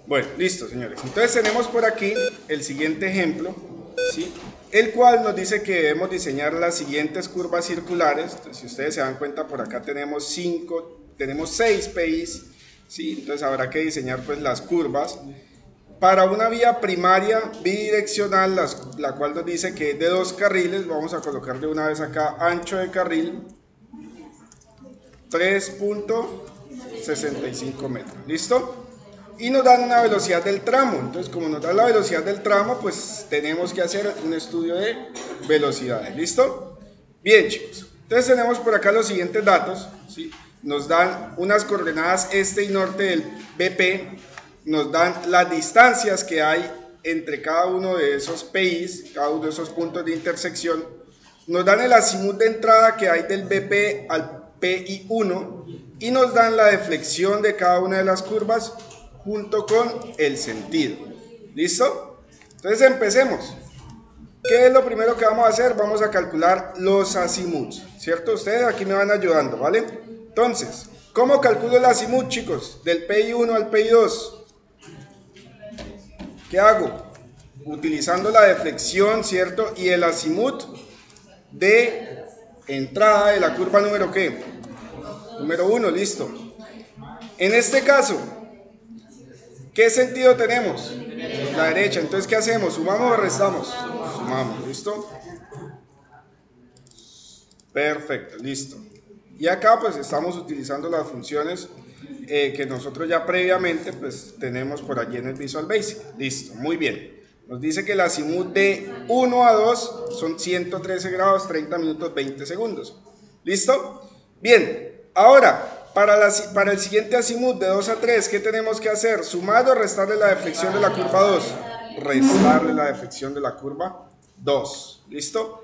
Bueno, listo, señores. Entonces tenemos por aquí el siguiente ejemplo, ¿sí? El cual nos dice que debemos diseñar las siguientes curvas circulares. Entonces, si ustedes se dan cuenta, por acá tenemos 6 PIs, ¿sí? Entonces habrá que diseñar pues las curvas para una vía primaria bidireccional, la cual nos dice que es de 2 carriles. Vamos a colocar de una vez acá ancho de carril 3.65 metros. ¿Listo? Y nos dan una velocidad del tramo. Entonces, como nos dan la velocidad del tramo, pues tenemos que hacer un estudio de velocidades. ¿Listo? Bien, chicos. Entonces tenemos por acá los siguientes datos, ¿sí? Nos dan unas coordenadas este y norte del BP, nos dan las distancias que hay entre cada uno de esos PIs, cada uno de esos puntos de intersección, nos dan el azimut de entrada que hay del BP al PI1 y nos dan la deflexión de cada una de las curvas junto con el sentido. ¿Listo? Entonces empecemos. ¿Qué es lo primero que vamos a hacer? Vamos a calcular los azimuts, ¿cierto? Ustedes aquí me van ayudando, ¿vale? Entonces, ¿cómo calculo el azimut, chicos? Del PI1 al PI2. ¿Qué hago? Utilizando la deflexión, ¿cierto? Y el azimut de entrada de la curva número ¿qué? Número 1, listo. En este caso, ¿qué sentido tenemos? La derecha. Entonces, ¿qué hacemos? ¿Sumamos o restamos? Sumamos, ¿listo? Perfecto, listo. Y acá pues estamos utilizando las funciones que nosotros ya previamente pues tenemos por allí en el Visual Basic. Listo, muy bien. Nos dice que el azimut de 1 a 2 son 113 grados, 30 minutos, 20 segundos. ¿Listo? Bien, ahora, para el siguiente azimut de 2 a 3, ¿qué tenemos que hacer? ¿Sumar o restarle la deflexión de la curva 2? Restarle la deflexión de la curva 2. ¿Listo?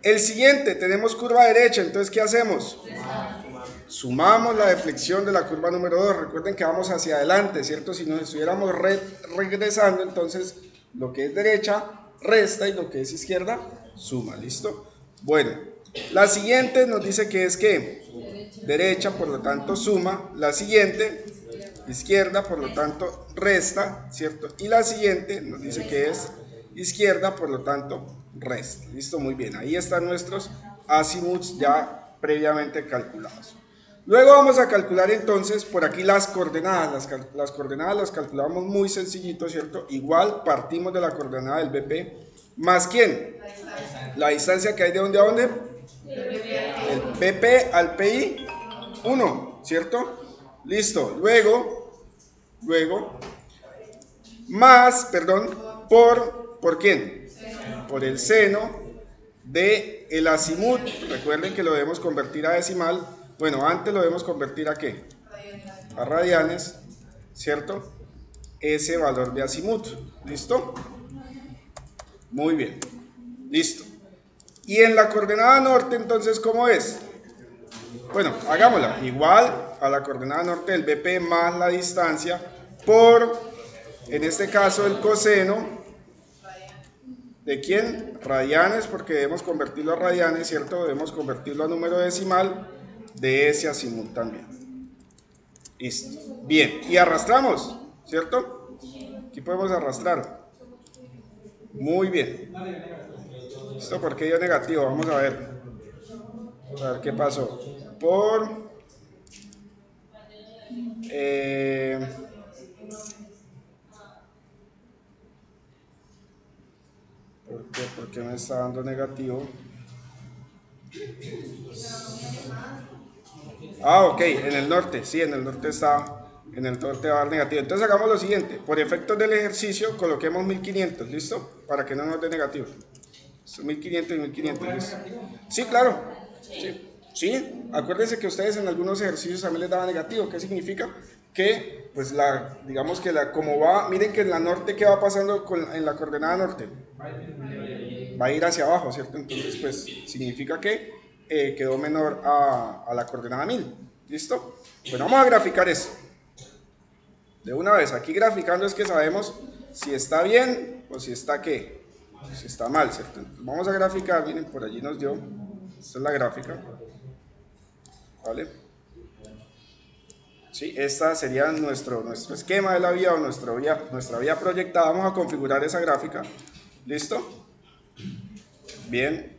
El siguiente, tenemos curva derecha, entonces ¿qué hacemos? Sumamos la deflexión de la curva número 2. Recuerden que vamos hacia adelante, ¿cierto? Si nos estuviéramos regresando, entonces lo que es derecha resta y lo que es izquierda suma, ¿listo? Bueno, la siguiente nos dice que es que derecha, por lo tanto suma. La siguiente, izquierda, por lo tanto resta, ¿cierto? Y la siguiente nos dice que es izquierda, por lo tanto resta. Listo, muy bien. Ahí están nuestros azimuts ya previamente calculados. Luego vamos a calcular entonces por aquí las coordenadas. Las coordenadas las calculamos muy sencillito, ¿cierto? Igual partimos de la coordenada del BP. ¿Más quién? La distancia que hay de dónde a dónde. El BP al PI 1, ¿cierto? Listo. Luego, más, perdón, ¿por quién? Por el seno de el azimut. Recuerden que lo debemos convertir a decimal. Bueno, antes lo debemos convertir a ¿qué? A radianes, ¿cierto? Ese valor de azimut. ¿Listo? Muy bien. Listo. Y en la coordenada norte, entonces, ¿cómo es? Bueno, hagámosla. Igual a la coordenada norte del BP más la distancia por, en este caso, el coseno. ¿De quién? Radianes, porque debemos convertirlo a radianes, ¿cierto? Debemos convertirlo a número decimal de ese azimut también. Listo. Bien, y arrastramos, ¿cierto? Aquí podemos arrastrar. Muy bien. ¿Listo? ¿Por qué dio negativo? Vamos a ver. A ver qué pasó. ¿Por qué? ¿Por qué me está dando negativo? Ah, ok, en el norte, sí, en el norte está, en el norte va a dar negativo. Entonces hagamos lo siguiente, por efectos del ejercicio coloquemos 1500, ¿listo? Para que no nos dé negativo. Son 1500 y 1500, ¿listo? Sí, claro, sí, acuérdense que ustedes en algunos ejercicios también les daba negativo. ¿Qué significa? Que, pues, digamos que como va, miren que en la norte, ¿qué va pasando en la coordenada norte? Va a ir hacia abajo, ¿cierto? Entonces, pues, significa que quedó menor a la coordenada 1000. ¿Listo? Bueno, vamos a graficar eso. De una vez, aquí graficando es que sabemos si está bien o si está ¿qué? Si está mal, ¿cierto? Entonces, vamos a graficar, miren, por allí nos dio. Esta es la gráfica. ¿Vale? ¿sí? Esta sería nuestro esquema de la vía o nuestra vía proyectada. Vamos a configurar esa gráfica. ¿Listo? Bien.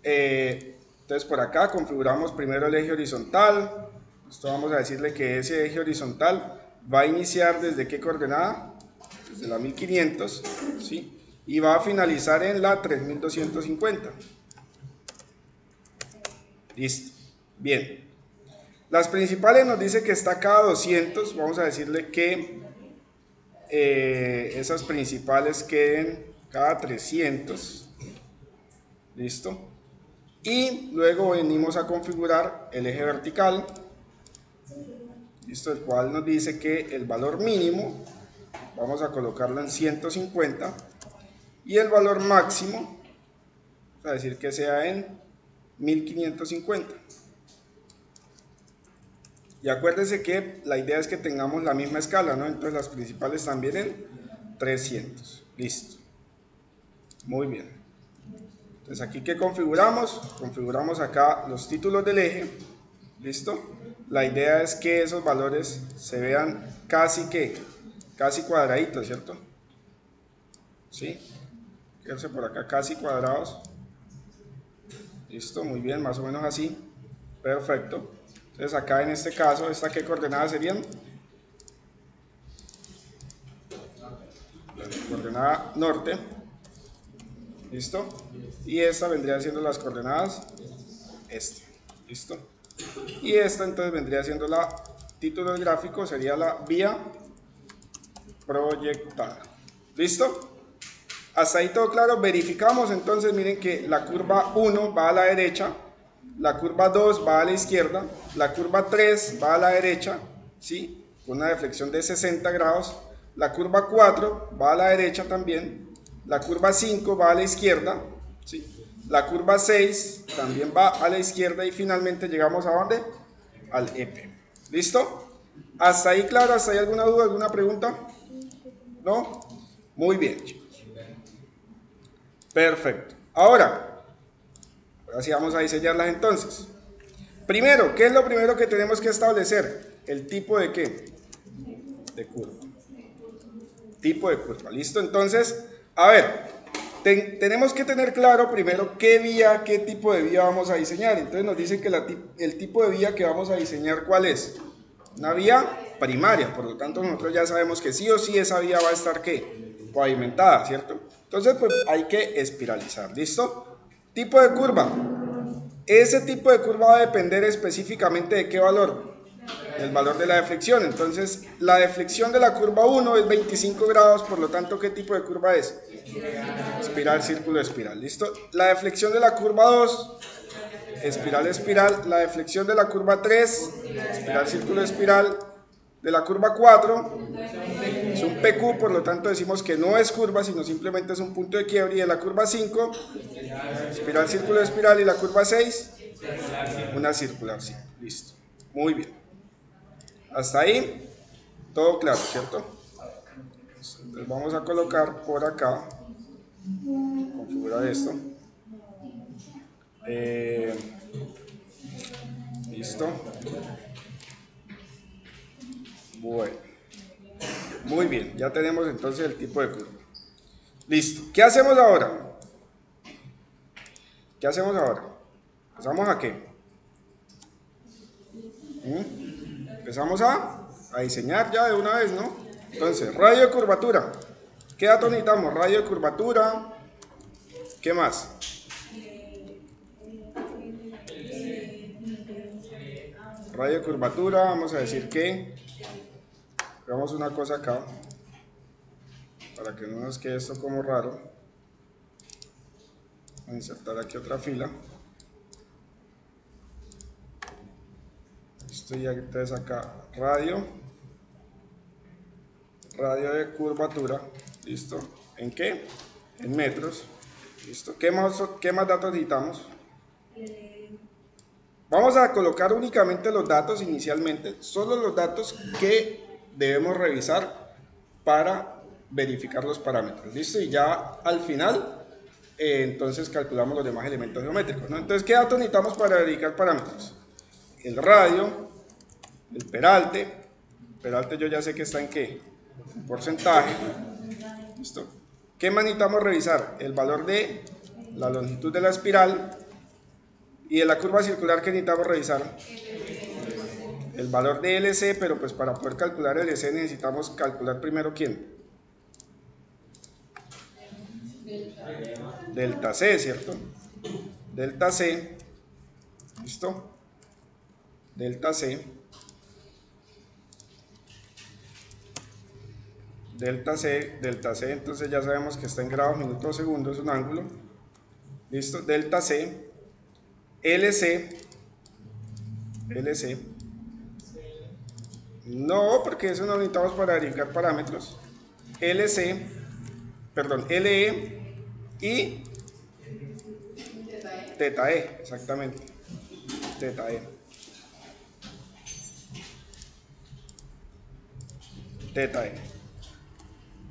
Entonces por acá configuramos primero el eje horizontal. Esto vamos a decirle que ese eje horizontal va a iniciar desde qué coordenada, desde la 1500, ¿sí? Y va a finalizar en la 3250. Listo. Bien. Las principales nos dice que está cada 200. Vamos a decirle que esas principales queden cada 300. Listo. Y luego venimos a configurar el eje vertical, listo, el cual nos dice que el valor mínimo vamos a colocarlo en 150 y el valor máximo, vamos a decir que sea en 1550. Y acuérdense que la idea es que tengamos la misma escala, ¿no? Entonces las principales también en 300. Listo. Muy bien. Entonces aquí que configuramos acá los títulos del eje. ¿Listo? La idea es que esos valores se vean casi cuadraditos, ¿cierto? ¿Sí? Fíjense por acá, casi cuadrados. Listo, muy bien, más o menos así. Perfecto. Entonces acá en este caso, ¿esta qué coordenadas serían? Coordenada norte. ¿Listo? Y esta vendría siendo las coordenadas este. ¿Listo? Y esta entonces vendría siendo la título del gráfico, sería la vía proyectada. ¿Listo? Hasta ahí todo claro. Verificamos entonces, miren que la curva 1 va a la derecha, la curva 2 va a la izquierda, la curva 3 va a la derecha, ¿sí? Con una deflexión de 60 grados, la curva 4 va a la derecha también, la curva 5 va a la izquierda, ¿sí? La curva 6 también va a la izquierda y finalmente llegamos a ¿dónde? Al EP. ¿Listo? ¿Hasta ahí claro? ¿Hasta ahí alguna duda, alguna pregunta? ¿No? Muy bien. Perfecto. Ahora sí vamos a diseñarlas entonces. Primero, ¿qué es lo primero que tenemos que establecer? El tipo de ¿qué? De curva. Tipo de curva. ¿Listo? Entonces, a ver, tenemos que tener claro primero qué vía, qué tipo de vía vamos a diseñar. Entonces nos dicen que el tipo de vía que vamos a diseñar, ¿cuál es? Una vía primaria, por lo tanto nosotros ya sabemos que sí o sí esa vía va a estar ¿qué? Pavimentada, ¿cierto? Entonces pues hay que espiralizar, ¿listo? Tipo de curva. Ese tipo de curva va a depender específicamente de qué valor, el valor de la deflexión. Entonces la deflexión de la curva 1 es 25 grados, por lo tanto ¿qué tipo de curva es? Espiral, círculo, espiral, ¿listo? La deflexión de la curva 2, espiral, espiral. La deflexión de la curva 3, espiral, círculo, espiral. De la curva 4 es un PQ, por lo tanto decimos que no es curva, sino simplemente es un punto de quiebre. Y de la curva 5, espiral, círculo, espiral. Y la curva 6, una circular, sí. Listo. Muy bien. Hasta ahí, todo claro, ¿cierto? Entonces vamos a colocar por acá, configurar esto. Listo. Bueno. Muy bien, ya tenemos entonces el tipo de curva. Listo. ¿Qué hacemos ahora? ¿Qué hacemos ahora? ¿Empezamos a qué? Empezamos a diseñar ya de una vez, ¿no? Entonces, radio de curvatura. ¿Qué datos necesitamos? Radio de curvatura. ¿Qué más? Radio de curvatura, vamos a decir que hagamos una cosa acá para que no nos quede esto como raro. Vamos a insertar aquí otra fila. Esto ya entonces acá, radio de curvatura, listo. ¿En qué? En metros, listo. ¿Qué más datos necesitamos? Vamos a colocar únicamente los datos inicialmente, solo los datos que debemos revisar para verificar los parámetros, listo. Y ya al final, entonces calculamos los demás elementos geométricos, ¿no? Entonces, ¿qué datos necesitamos para verificar parámetros? El radio, el peralte, Peralte yo ya sé que está en qué, en porcentaje. ¿Listo? ¿Qué más necesitamos revisar? El valor de la longitud de la espiral y de la curva circular que necesitamos revisar. El valor de LC, pero pues para poder calcular LC necesitamos calcular primero ¿quién? Delta C, ¿cierto? Delta C, ¿listo? Delta C, entonces ya sabemos que está en grados, minutos, segundos, es un ángulo. ¿Listo? Delta C, LC, no, porque eso no necesitamos para verificar parámetros. LE y teta E, exactamente. Teta E. Teta E.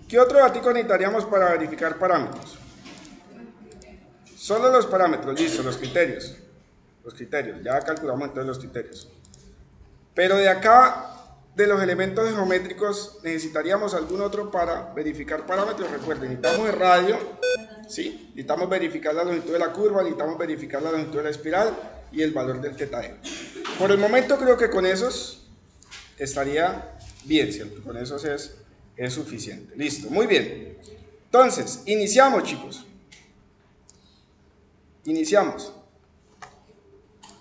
¿Qué otro datico necesitaríamos para verificar parámetros? Solo los parámetros, listo, los criterios. Los criterios, ya calculamos entonces los criterios. Pero de acá, de los elementos geométricos, necesitaríamos algún otro para verificar parámetros. Recuerden, necesitamos el radio, ¿sí? Necesitamos verificar la longitud de la curva, necesitamos verificar la longitud de la espiral y el valor del teta E. Por el momento creo que con esos estaría bien, ¿cierto? Con esos es suficiente. Listo, muy bien. Entonces, iniciamos, chicos. Iniciamos.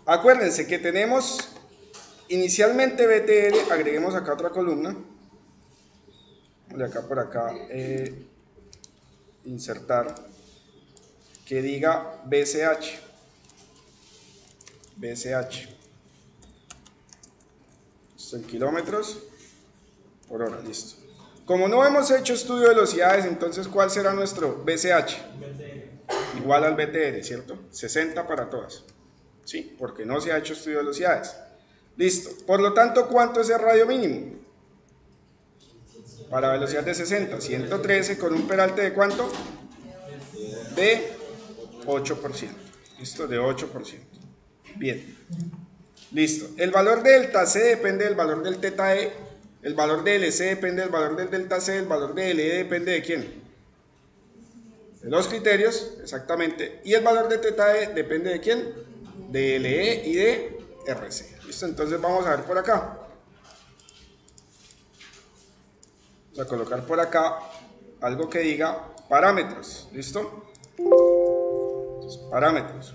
Acuérdense que tenemos inicialmente BTR, agreguemos acá otra columna. De acá por acá, insertar, que diga BCH. BCH. Esto en kilómetros por hora, listo. Como no hemos hecho estudio de velocidades, entonces ¿cuál será nuestro BCH? Igual al BTR, ¿cierto? 60 para todas. ¿Sí? Porque no se ha hecho estudio de velocidades. Listo. Por lo tanto, ¿cuánto es el radio mínimo? Para velocidad de 60, 113 con un peralte de ¿cuánto? De 8%. ¿Listo? De 8%. Bien. Listo. El valor de delta C depende del valor del teta E. El valor de LC depende del valor del delta C. El valor de LE depende de ¿quién? De los criterios, exactamente. Y el valor de teta E depende de ¿quién? De LE y de RC. ¿Listo? Entonces vamos a ver por acá. Vamos a colocar por acá algo que diga parámetros. ¿Listo? Entonces, parámetros.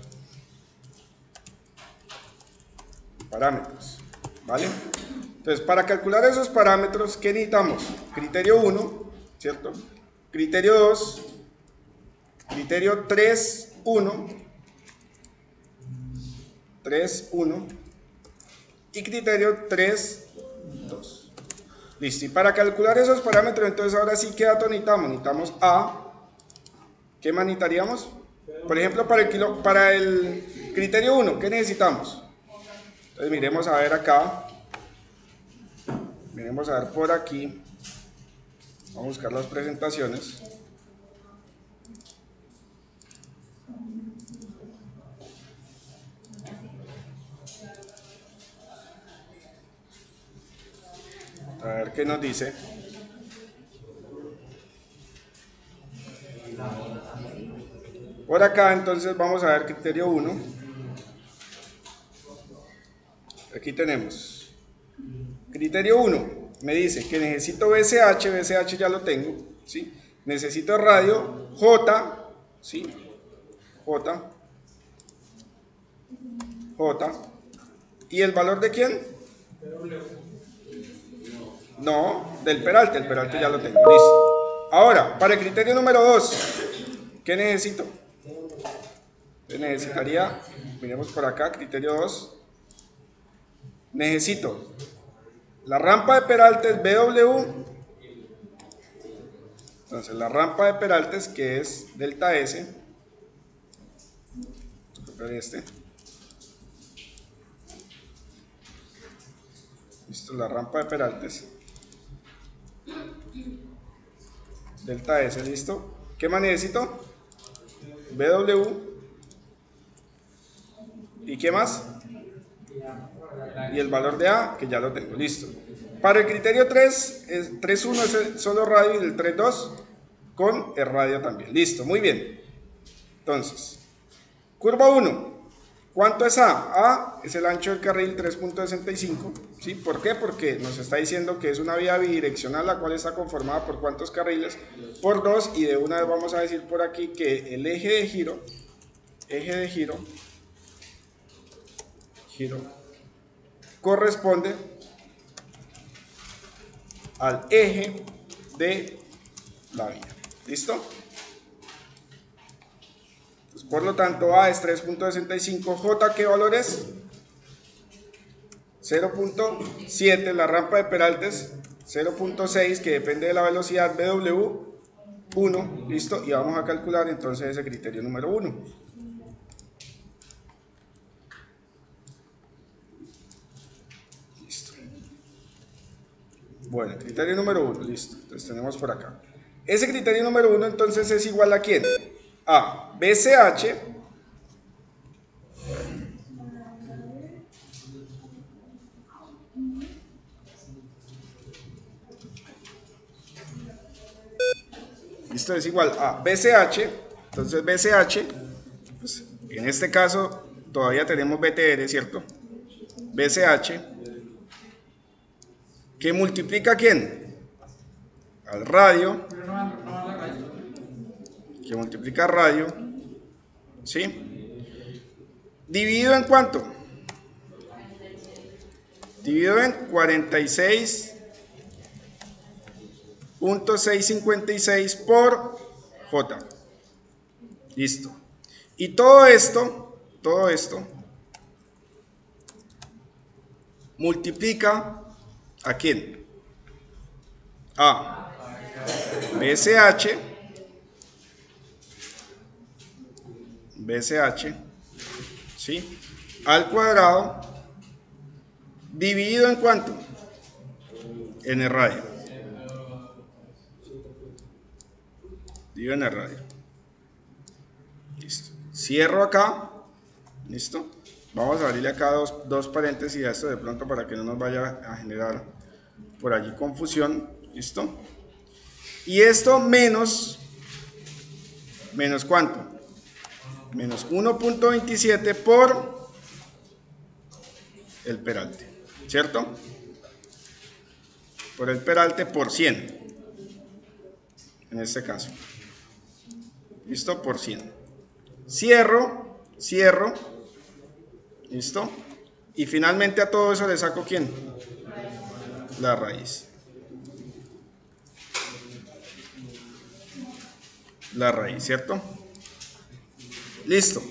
Parámetros. ¿Vale? Entonces, para calcular esos parámetros, ¿qué necesitamos? Criterio 1, ¿cierto? Criterio 2, criterio 3, 1, 3, 1 y criterio 3, 2. Listo, y para calcular esos parámetros, entonces ahora sí, ¿qué dato necesitamos? Necesitamos A. ¿Qué más necesitaríamos? Por ejemplo, para el criterio 1, ¿qué necesitamos? Entonces miremos a ver acá. Miremos a ver por aquí. Vamos a buscar las presentaciones. A ver qué nos dice. Por acá entonces vamos a ver criterio 1. Aquí tenemos. Criterio 1. Me dice que necesito BCH. BCH ya lo tengo. ¿Sí? Necesito radio J. ¿Sí? J. ¿Y el valor de quién? No, del peralte. El peralte ya lo tengo. Listo. Ahora, para el criterio número 2, ¿qué necesito? Necesitaría, miremos por acá, criterio 2. Necesito la rampa de peraltes BW. Entonces, la rampa de peraltes, que es delta S. Listo, la rampa de peraltes. Delta S, listo. ¿Qué más necesito? BW. ¿Y qué más? Y el valor de A, que ya lo tengo, listo. Para el criterio 3, 3.1 es solo radio y el 3.2 con el radio también. Listo, muy bien. Entonces, curva 1. ¿Cuánto es A? A es el ancho del carril 3.65. ¿Sí? ¿Por qué? Porque nos está diciendo que es una vía bidireccional, la cual está conformada por ¿cuántos carriles? Por 2, y de una vez vamos a decir por aquí que el eje de giro corresponde al eje de la vía. ¿Listo? Entonces, por lo tanto, A es 3.65, J, ¿qué valor es? 0.7, la rampa de Peraltes 0.6, que depende de la velocidad, BW 1, listo, y vamos a calcular entonces ese criterio número 1. Listo. Bueno, criterio número 1, listo, entonces tenemos por acá. Ese criterio número 1 entonces es igual a ¿quién? A BCH Esto es igual a BCH, entonces BCH, pues en este caso todavía tenemos BTR, ¿cierto? BCH, que multiplica ¿a quién? Al radio, que multiplica al radio, ¿sí? Dividido en ¿cuánto? Dividido en 46.656 por J. Listo. Y todo esto multiplica ¿a quién? A BCH, ¿sí? Al cuadrado, dividido en ¿cuánto? En el radio. Dividido en el radio. Listo. Cierro acá. ¿Listo? Vamos a abrirle acá dos paréntesis a esto de pronto para que no nos vaya a generar por allí confusión. ¿Listo? Y esto menos ¿cuánto? Menos 1.27 por el peralte, ¿cierto? Por el peralte por 100, en este caso. ¿Listo? Por 100. Cierro, ¿listo? Y finalmente a todo eso le saco ¿quién? La raíz. La raíz, ¿cierto? Listo.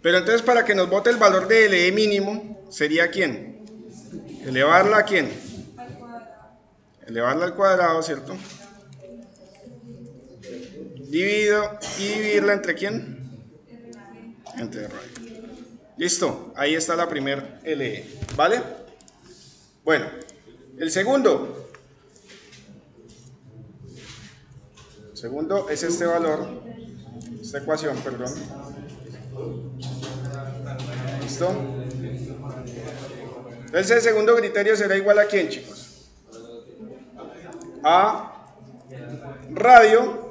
Pero entonces para que nos bote el valor de LE mínimo, ¿sería quién? Elevarla a quién? Elevarla al cuadrado, ¿cierto? Divido y dividirla entre quién? Entre radio. Listo, ahí está la primer LE, ¿vale? Bueno, el segundo es este valor, esta ecuación, perdón. ¿Listo? Entonces el segundo criterio será igual a ¿quién, chicos? A radio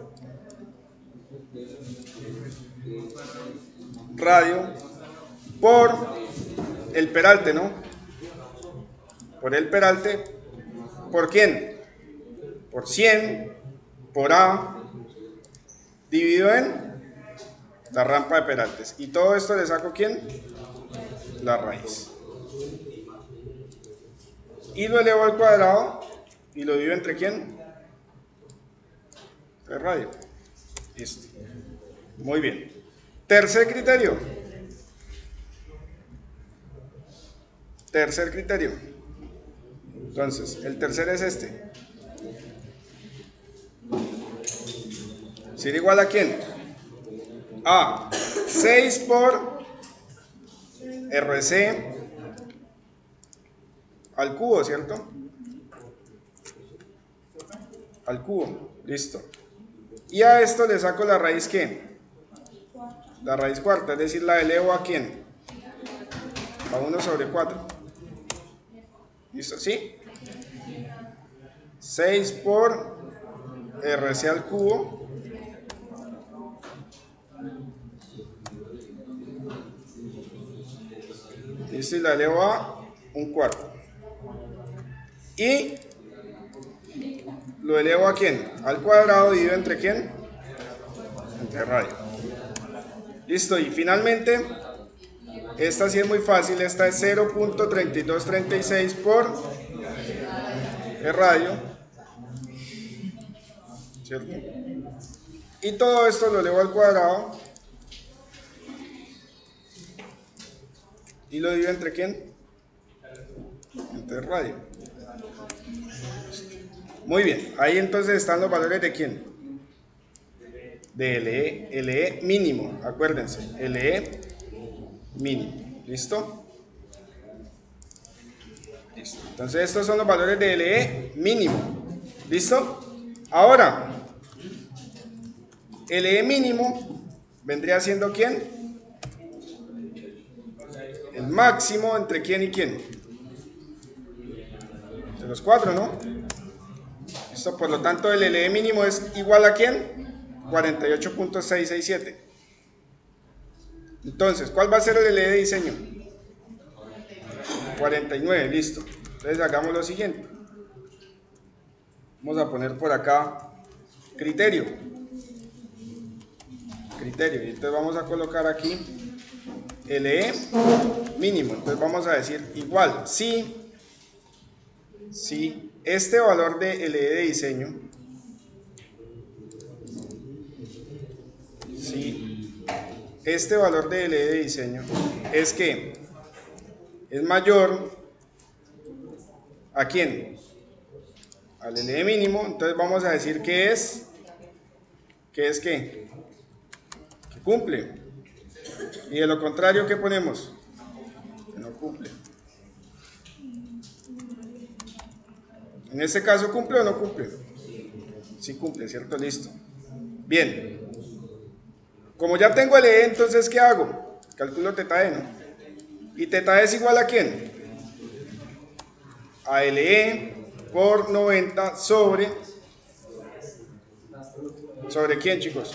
por el peralte, ¿no? Por el peralte, ¿por quién? Por 100, por A, dividido en la rampa de peraltes. Y todo esto le saco ¿quién? La raíz. Y lo elevo al cuadrado y lo divido entre ¿quién? El radio. Listo. Muy bien. Tercer criterio. Entonces, el tercer es este. ¿Será igual a quién? A 6 por RC al cubo, ¿cierto? Al cubo, listo. Y a esto le saco la raíz ¿qué? La raíz cuarta, es decir, la elevo a ¿quién? A 1 sobre 4. ¿Listo? ¿Sí? 6 por RC al cubo listo, y la elevo a un cuarto. Y lo elevo a ¿quién? Al cuadrado, dividido entre ¿quién? Entre radio. Listo, y finalmente, esta sí es muy fácil, esta es 0.3236 por el radio, ¿cierto? Y todo esto lo elevo al cuadrado y lo divido entre ¿quién? Entre el radio. Muy bien, ahí entonces están los valores de ¿quién? De LE mínimo, acuérdense, LE mínimo, ¿listo? Listo, entonces estos son los valores de LE mínimo, ¿listo? Ahora, LE mínimo vendría siendo ¿quién? El máximo entre quién y quién. De los cuatro, ¿no? Listo, por lo tanto el LE mínimo es igual a ¿quién? 48.667. Entonces, ¿cuál va a ser el LE de diseño? 49, listo. Entonces hagamos lo siguiente. Vamos a poner por acá criterio. Criterio. Y entonces vamos a colocar aquí LE mínimo. Entonces vamos a decir igual. Si este valor de LE de diseño, si este valor de LE de diseño es que es mayor ¿a quién? Al LE mínimo, entonces vamos a decir que es que cumple. Y de lo contrario, ¿qué ponemos? Que no cumple. En este caso, ¿cumple o no cumple? Sí cumple, ¿cierto? Listo. Bien. Como ya tengo LE, entonces, ¿qué hago? Calculo teta E, ¿no? ¿Y teta E es igual a quién? A LE por 90 ¿sobre quién, chicos?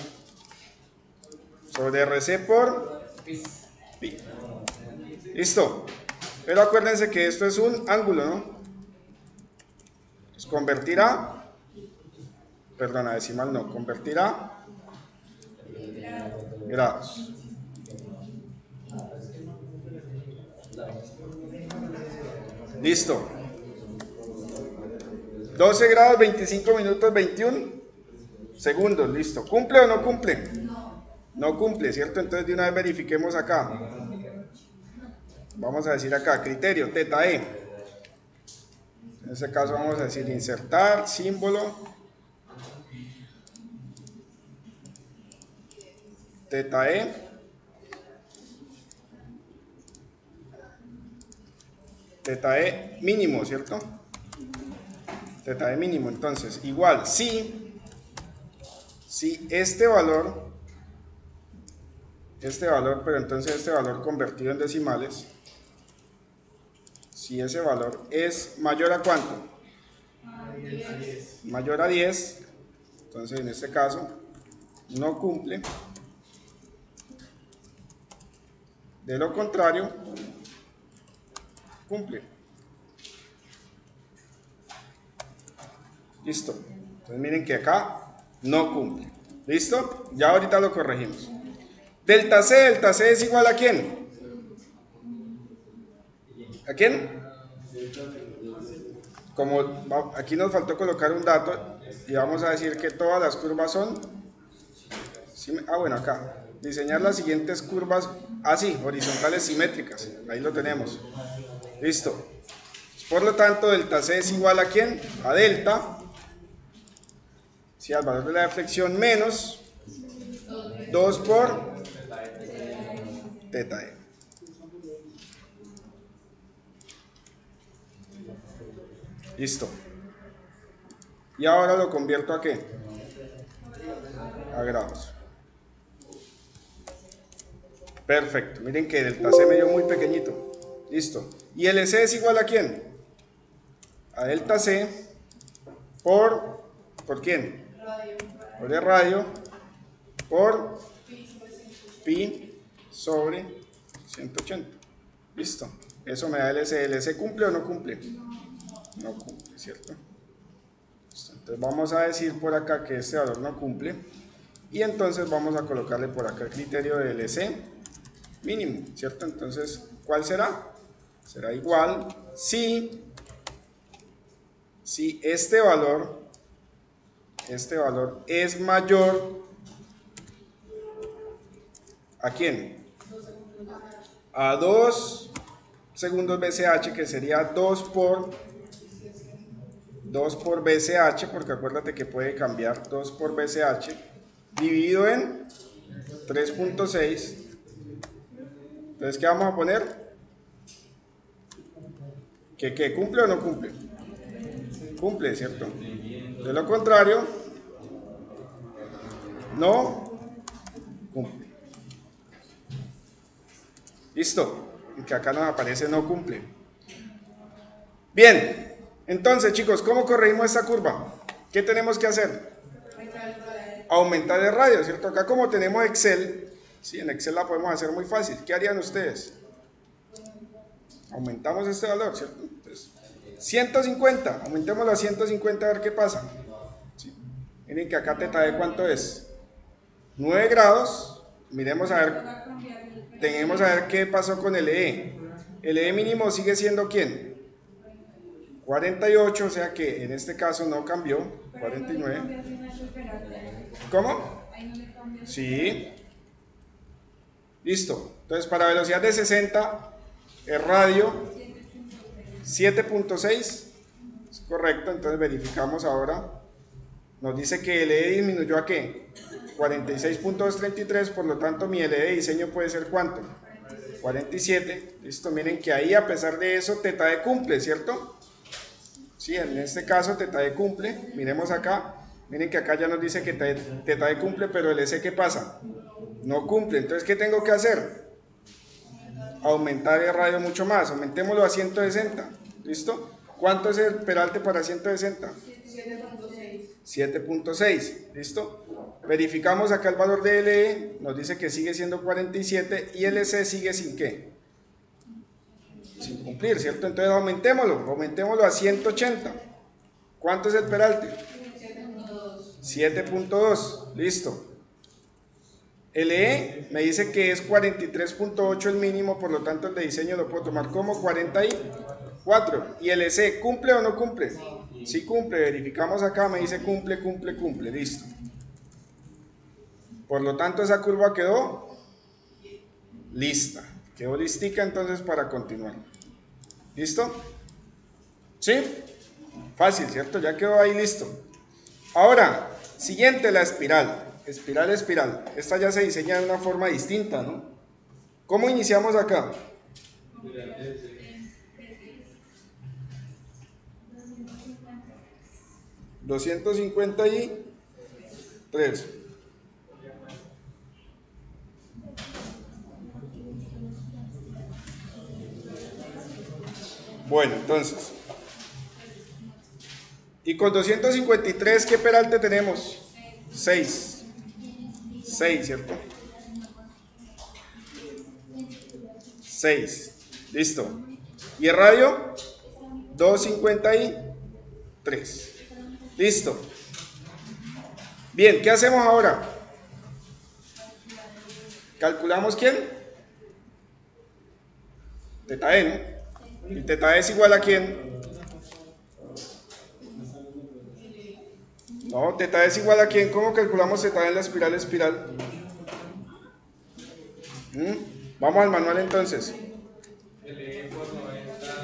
Sobre RC por pi. Listo. Pero acuérdense que esto es un ángulo, ¿no? Pues convertirá, perdón, a decimal no, convertirá grados. Listo. 12 grados, 25 minutos, 21 segundos. Listo. ¿Cumple o no cumple? No cumple, ¿cierto? Entonces de una vez verifiquemos acá. Vamos a decir acá, criterio, teta E. En este caso vamos a decir insertar, símbolo, teta E. Teta E mínimo, ¿cierto? Teta E mínimo, entonces, igual, si este valor, pero entonces este valor convertido en decimales, si ese valor es mayor a ¿cuánto? Mayor a 10, entonces en este caso no cumple. De lo contrario, cumple. Listo. Entonces miren que acá no cumple. ¿Listo? Ya ahorita lo corregimos. Delta C es igual a ¿quién? ¿A quién? Como aquí nos faltó colocar un dato y vamos a decir que todas las curvas son, bueno, acá, diseñar las siguientes curvas así, horizontales simétricas, ahí lo tenemos. Listo. Por lo tanto, delta C es igual a ¿quién? A delta, si al valor de la deflexión menos 2 por teta E. Listo. Y ahora lo convierto ¿a qué? A grados. Perfecto. Miren que delta C me dio muy pequeñito. Listo. ¿Y LC es igual a quién? A delta C ¿por quién? Por el radio, por pi sobre 180. Listo. Eso me da LC. ¿LC cumple o no cumple? No cumple, ¿cierto? Listo. Entonces vamos a decir por acá que este valor no cumple. Y entonces vamos a colocarle por acá el criterio de LC mínimo, ¿cierto? Entonces, ¿cuál será? Será igual si este valor es mayor ¿a quién? A 2 segundos BCH, que sería 2 por BCH, porque acuérdate que puede cambiar 2 por BCH, dividido en 3.6. Entonces, ¿qué vamos a poner? ¿Que cumple o no cumple? Cumple, ¿cierto? De lo contrario, no cumple. Listo. Y que acá nos aparece no cumple. Bien. Entonces, chicos, ¿cómo corregimos esta curva? ¿Qué tenemos que hacer? Aumentar el radio, ¿cierto? Acá como tenemos Excel, sí, en Excel la podemos hacer muy fácil. ¿Qué harían ustedes? Aumentamos este valor, ¿cierto? Entonces, 150, aumentémoslo a 150 a ver qué pasa. ¿Sí? Miren que acá teta de cuánto es. 9 grados. Miremos a ver, tenemos a ver qué pasó con el E. El E mínimo sigue siendo ¿quién? 48, o sea que en este caso no cambió. 49. ¿Cómo? Sí. Listo. Entonces para velocidad de 60, el radio 7.6. Es correcto, entonces verificamos ahora. Nos dice que el E disminuyó a ¿qué? 46.233, por lo tanto mi LE de diseño puede ser ¿cuánto? 47. Listo, miren que ahí a pesar de eso teta de cumple, ¿cierto? Sí, en este caso teta de cumple. Miremos acá, miren que acá ya nos dice que teta de cumple, pero el S ¿qué pasa? No cumple. Entonces, ¿qué tengo que hacer? Aumentar el radio mucho más. Aumentémoslo a 160. ¿Listo? ¿Cuánto es el peralte para 160? 7.6. ¿Listo? Verificamos acá el valor de LE. Nos dice que sigue siendo 47 y LC sigue sin ¿qué? Sin cumplir, ¿cierto? Entonces aumentémoslo a 180. ¿Cuánto es el peralte? 7.2. Listo. LE me dice que es 43.8 el mínimo, por lo tanto el de diseño lo puedo tomar como 44. ¿Y el LC cumple o no cumple? Sí cumple, verificamos acá, me dice cumple, listo. Por lo tanto esa curva quedó lista, quedó listica entonces para continuar. ¿Listo? ¿Sí? Fácil, ¿cierto? Ya quedó ahí listo. Ahora, siguiente, la espiral. Espiral. Esta ya se diseña de una forma distinta, ¿no? ¿Cómo iniciamos acá? 253. Bueno, entonces. Y con 253, ¿qué peralte tenemos? 6. 6, ¿cierto? 6. Listo. ¿Y el radio? 253. Listo. Bien, ¿qué hacemos ahora? ¿Calculamos quién? Teta E, ¿no? ¿Y teta E es igual a quién? No, teta E es igual a quién. ¿Cómo calculamos teta E en la espiral? Vamos al manual entonces.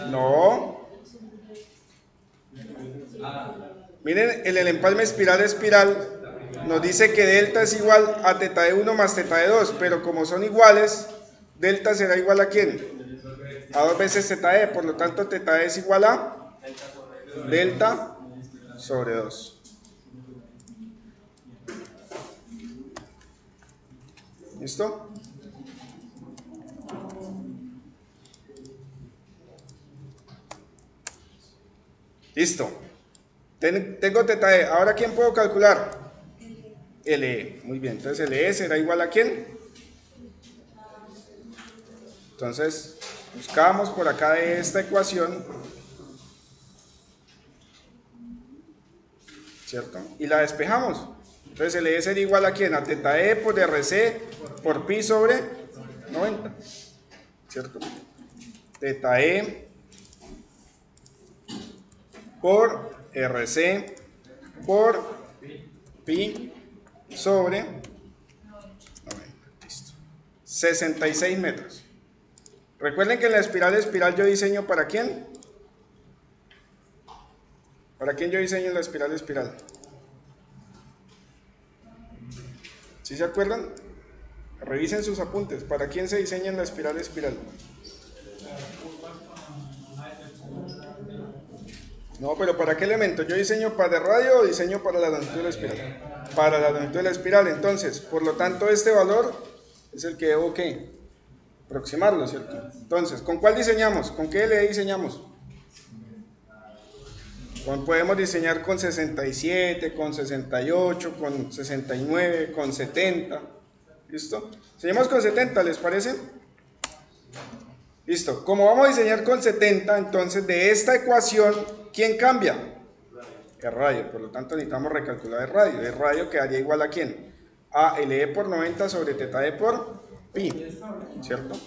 No. Miren, el empalme espiral nos dice que delta es igual a teta de 1 más teta de 2, pero como son iguales, delta será igual a ¿quién? A 2 veces teta e, por lo tanto teta e es igual a delta sobre 2. ¿Listo? Listo. Tengo teta E. Ahora, ¿quién puedo calcular? LE. Muy bien, entonces LE será igual a ¿quién? Entonces, buscamos por acá de esta ecuación, ¿cierto? Y la despejamos. Entonces LE sería igual a ¿quién? A teta E por RC por pi sobre 90, ¿cierto? Teta E por RC por pi sobre 90. Listo. 66 metros. Recuerden que en la espiral yo diseño ¿para quién? ¿Para quién yo diseño la espiral? ¿Sí se acuerdan? Revisen sus apuntes. ¿Para quién se diseña en la espiral? No, pero ¿para qué elemento? ¿Yo diseño para el radio o diseño para la longitud de la espiral? Para la longitud de la espiral. Entonces, por lo tanto, este valor es el que debo ¿qué? Aproximarlo, ¿cierto? Entonces, ¿con cuál diseñamos? ¿Con qué LE diseñamos? Podemos diseñar con 67, con 68, con 69, con 70. ¿Listo? Diseñamos con 70, ¿les parece? Listo. Como vamos a diseñar con 70, entonces de esta ecuación, ¿quién cambia? El radio. Por lo tanto, necesitamos recalcular el radio. El radio quedaría igual a ¿quién? A LE por 90 sobre teta E por pi. ¿Cierto?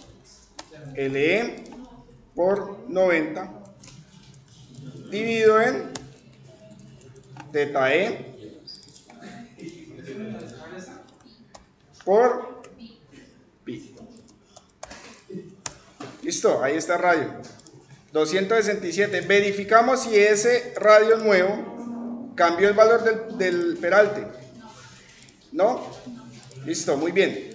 LE por 90 dividido en teta E por pi. Listo, ahí está el radio. 267. Verificamos si ese radio nuevo cambió el valor del peralte. ¿No? Listo, muy bien.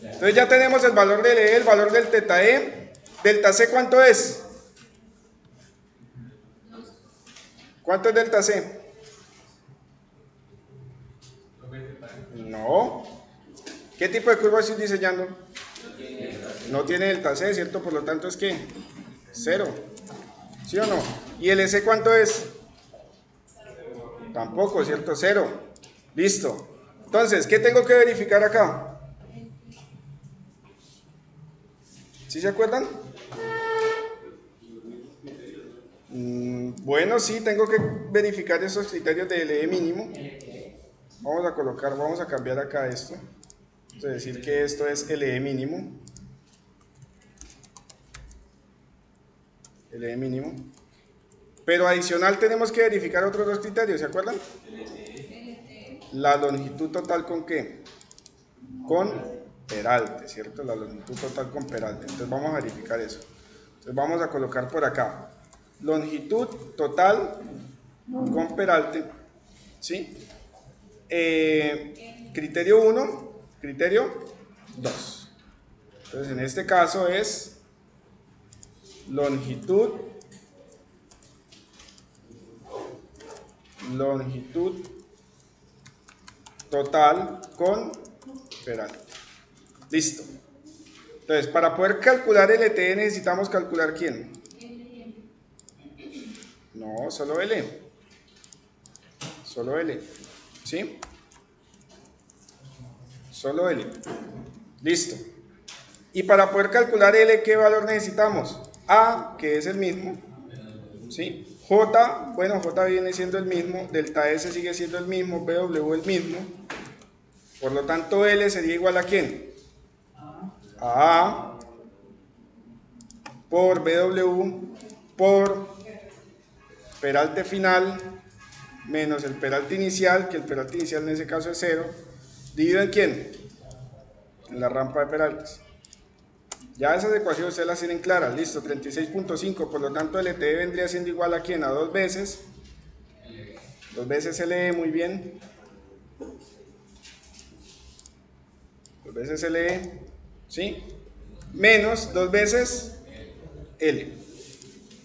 Entonces ya tenemos el valor del E, el valor del teta E. ¿Delta C cuánto es? ¿Cuánto es delta C? No. ¿Qué tipo de curva estoy diseñando? No tiene delta C, ¿cierto? Por lo tanto es que 0. ¿Sí o no? ¿Y el S cuánto es? Tampoco, ¿cierto? 0. Listo. Entonces, ¿qué tengo que verificar acá? ¿Sí se acuerdan? Bueno, sí, tengo que verificar esos criterios de LE mínimo. Vamos a cambiar acá esto. Es decir que esto es LE mínimo. LE mínimo. Pero adicional tenemos que verificar otros dos criterios, ¿se acuerdan? La longitud total ¿con qué? Con peralte, ¿cierto? La longitud total con peralte. Entonces vamos a verificar eso. Entonces vamos a colocar por acá longitud total con peralte, ¿sí? Criterio 1, criterio 2. Entonces en este caso es longitud total con peralte. Listo. Entonces, para poder calcular LTE necesitamos calcular ¿quién? No, solo L. Solo L. ¿Sí? Solo L. Listo. Y para poder calcular L, ¿qué valor necesitamos? A, que es el mismo. ¿Sí? J, bueno, J viene siendo el mismo. Delta S sigue siendo el mismo. BW el mismo. Por lo tanto, L sería igual a ¿quién? A A por BW por peralte final menos el peralte inicial, que el peralte inicial en ese caso es 0, dividido en ¿quién? En la rampa de peraltes. Ya esas ecuaciones ustedes las tienen claras, listo, 36.5, por lo tanto LTE vendría siendo igual a ¿quién? A 2 veces. 2 veces LE, muy bien. 2 veces LE, ¿sí? Menos 2 veces L,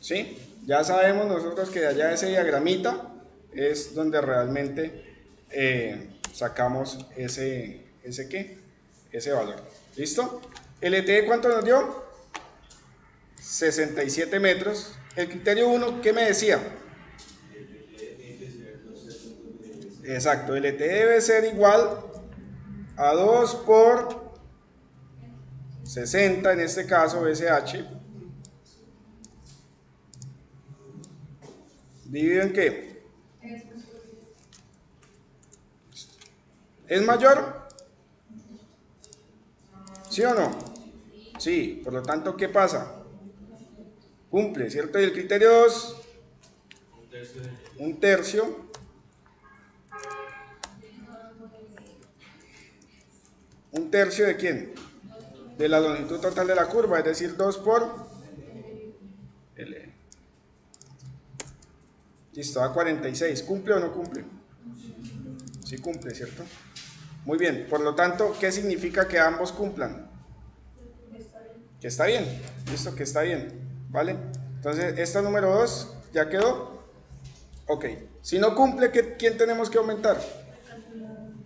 ¿sí? Ya sabemos nosotros que de allá ese diagramita es donde realmente sacamos ese valor. ¿Listo? LTE ¿cuánto nos dio? 67 metros. El criterio 1, ¿qué me decía? Exacto, LT debe ser igual a 2 por 60, en este caso BCH, dividido en ¿qué? ¿Es mayor? ¿Sí o no? Sí, por lo tanto, ¿qué pasa? Cumple, ¿cierto? Y el criterio 2, un tercio. ¿Un tercio de quién? De la longitud total de la curva, es decir, 2 por L. Listo, da 46. ¿Cumple o no cumple? Sí cumple, ¿cierto? Muy bien, por lo tanto, ¿qué significa que ambos cumplan? Que está bien, listo, que está bien, ¿vale? Entonces, esta número 2 ya quedó. Ok, si no cumple, ¿quién tenemos que aumentar?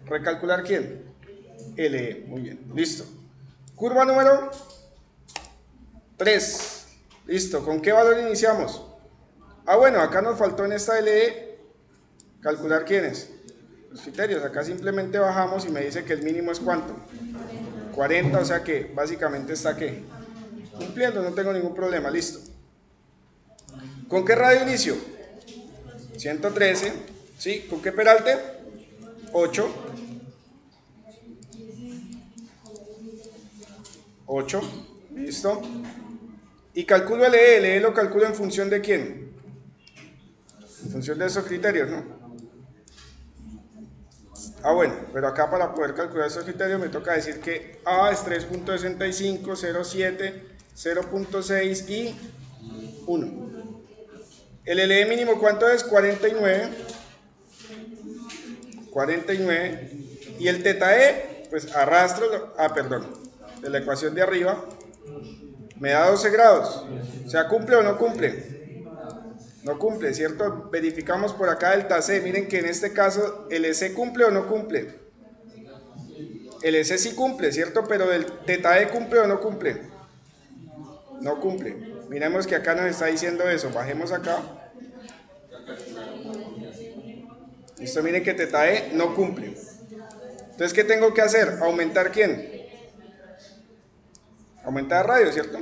¿Recalcular quién? LE, muy bien, listo. Curva número 3, listo, ¿con qué valor iniciamos? Ah, bueno, acá nos faltó en esta LE calcular quiénes. Los criterios, acá simplemente bajamos y me dice que el mínimo es ¿cuánto? 40, o sea que básicamente está ¿qué? Cumpliendo, no tengo ningún problema, listo. ¿Con qué radio inicio? 113, ¿sí? ¿Con qué peralte? 8. 8, listo. Y calculo LE, LE lo calculo en función de quién? En función de esos criterios, ¿no? Ah, bueno, pero acá para poder calcular esos criterios me toca decir que A es 3.65, 0.7, 0.6 y 1. El LE mínimo, ¿cuánto es? 49. 49. Y el teta E, pues arrastro, perdón, de la ecuación de arriba, me da 12 grados. O sea, ¿cumple o no cumple? No cumple, ¿cierto? Verificamos por acá delta C. Miren que en este caso, ¿el EC cumple o no cumple? El EC sí cumple, ¿cierto? Pero el teta E cumple o no cumple. No cumple. Miremos que acá nos está diciendo eso. Bajemos acá. Listo, miren que teta E no cumple. Entonces, ¿qué tengo que hacer? ¿Aumentar quién? Aumentar radio, ¿cierto?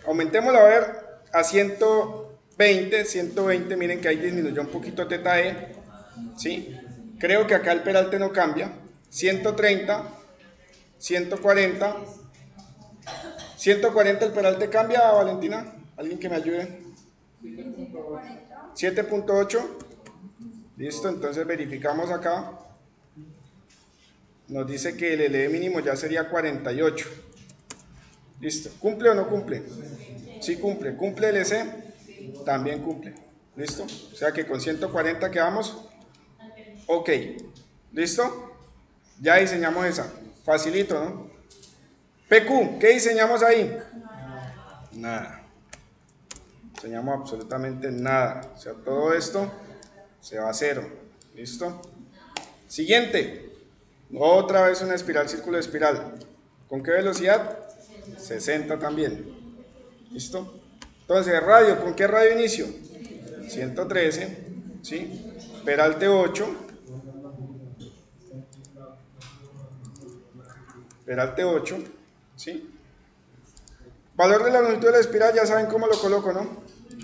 Aumentémoslo a ver a 120, 120. Miren que ahí disminuyó un poquito teta E. ¿Sí? Creo que acá el peralte no cambia. 130, 140. 140 el peralte cambia, Valentina. ¿Alguien que me ayude? 7.8. Listo, entonces verificamos acá. Nos dice que el LE mínimo ya sería 48. Listo. ¿Cumple o no cumple? Sí cumple. ¿Cumple el EC? También cumple. ¿Listo? O sea que con 140 quedamos. Ok. ¿Listo? Ya diseñamos esa. Facilito, ¿no? PQ, ¿qué diseñamos ahí? Nada. Diseñamos absolutamente nada. O sea, todo esto se va a cero. ¿Listo? Siguiente. Otra vez una espiral, círculo de espiral. ¿Con qué velocidad? 60 también. ¿Listo? Entonces, radio, ¿con qué radio inicio? 113, ¿sí? Peralte 8. Peralte 8, ¿sí? Valor de la longitud de la espiral, ya saben cómo lo coloco, ¿no?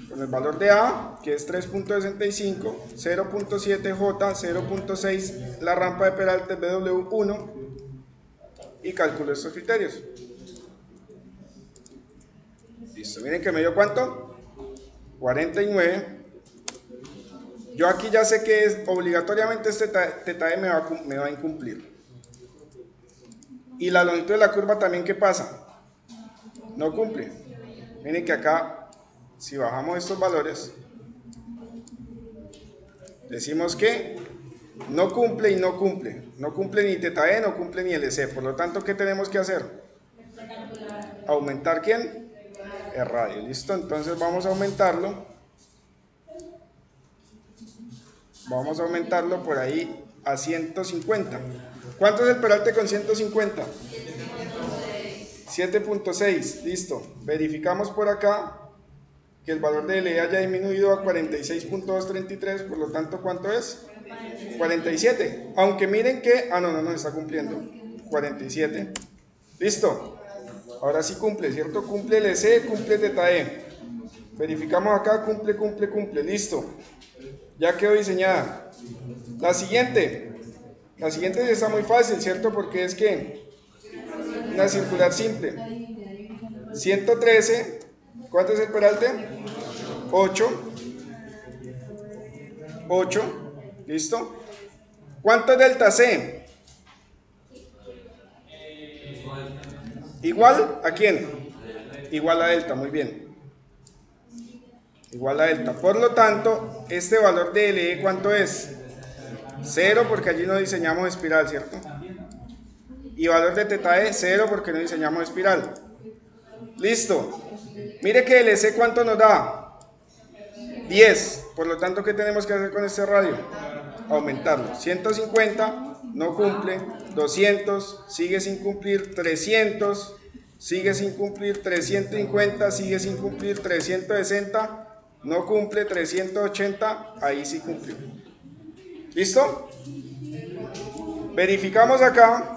Con el valor de A, que es 3.65, 0.7J, 0.6 la rampa de peralte BW1 y calculo estos criterios. Listo, miren que me dio ¿cuánto? 49. Yo aquí ya sé que es, obligatoriamente este teta E me va a incumplir. Y la longitud de la curva también, ¿qué pasa? No cumple. Miren que acá, si bajamos estos valores, decimos que no cumple y no cumple. No cumple ni teta E, no cumple ni LC. Por lo tanto, ¿qué tenemos que hacer? ¿Aumentar quién? El radio. ¿Listo? Entonces vamos a aumentarlo. Vamos a aumentarlo por ahí a 150. ¿Cuánto es el peralte con 150? 7.6. Listo. Verificamos por acá que el valor de LE haya disminuido a 46.233. Por lo tanto, ¿cuánto es? 47. Aunque miren que, no está cumpliendo. 47. Listo. Ahora sí cumple, ¿cierto? Cumple el EC, cumple teta E. Verificamos acá, cumple. Listo. Ya quedó diseñada. La siguiente está muy fácil, ¿cierto? Porque es que una circular simple. 113. ¿Cuánto es el peralte? 8. ¿Listo? ¿Cuánto es delta C? ¿Igual a quién? Igual a delta, muy bien. Igual a delta. Por lo tanto, este valor de LE, ¿cuánto es? 0, porque allí no diseñamos espiral, ¿cierto? Y valor de teta E, 0, porque no diseñamos espiral. Listo. Mire que LC, ¿cuánto nos da? 10. Por lo tanto, ¿qué tenemos que hacer con este radio? Aumentarlo. 150, no cumple. 200, sigue sin cumplir. 300, sigue sin cumplir. 350, sigue sin cumplir. 360, no cumple. 380, ahí sí cumplió. ¿Listo? Verificamos acá.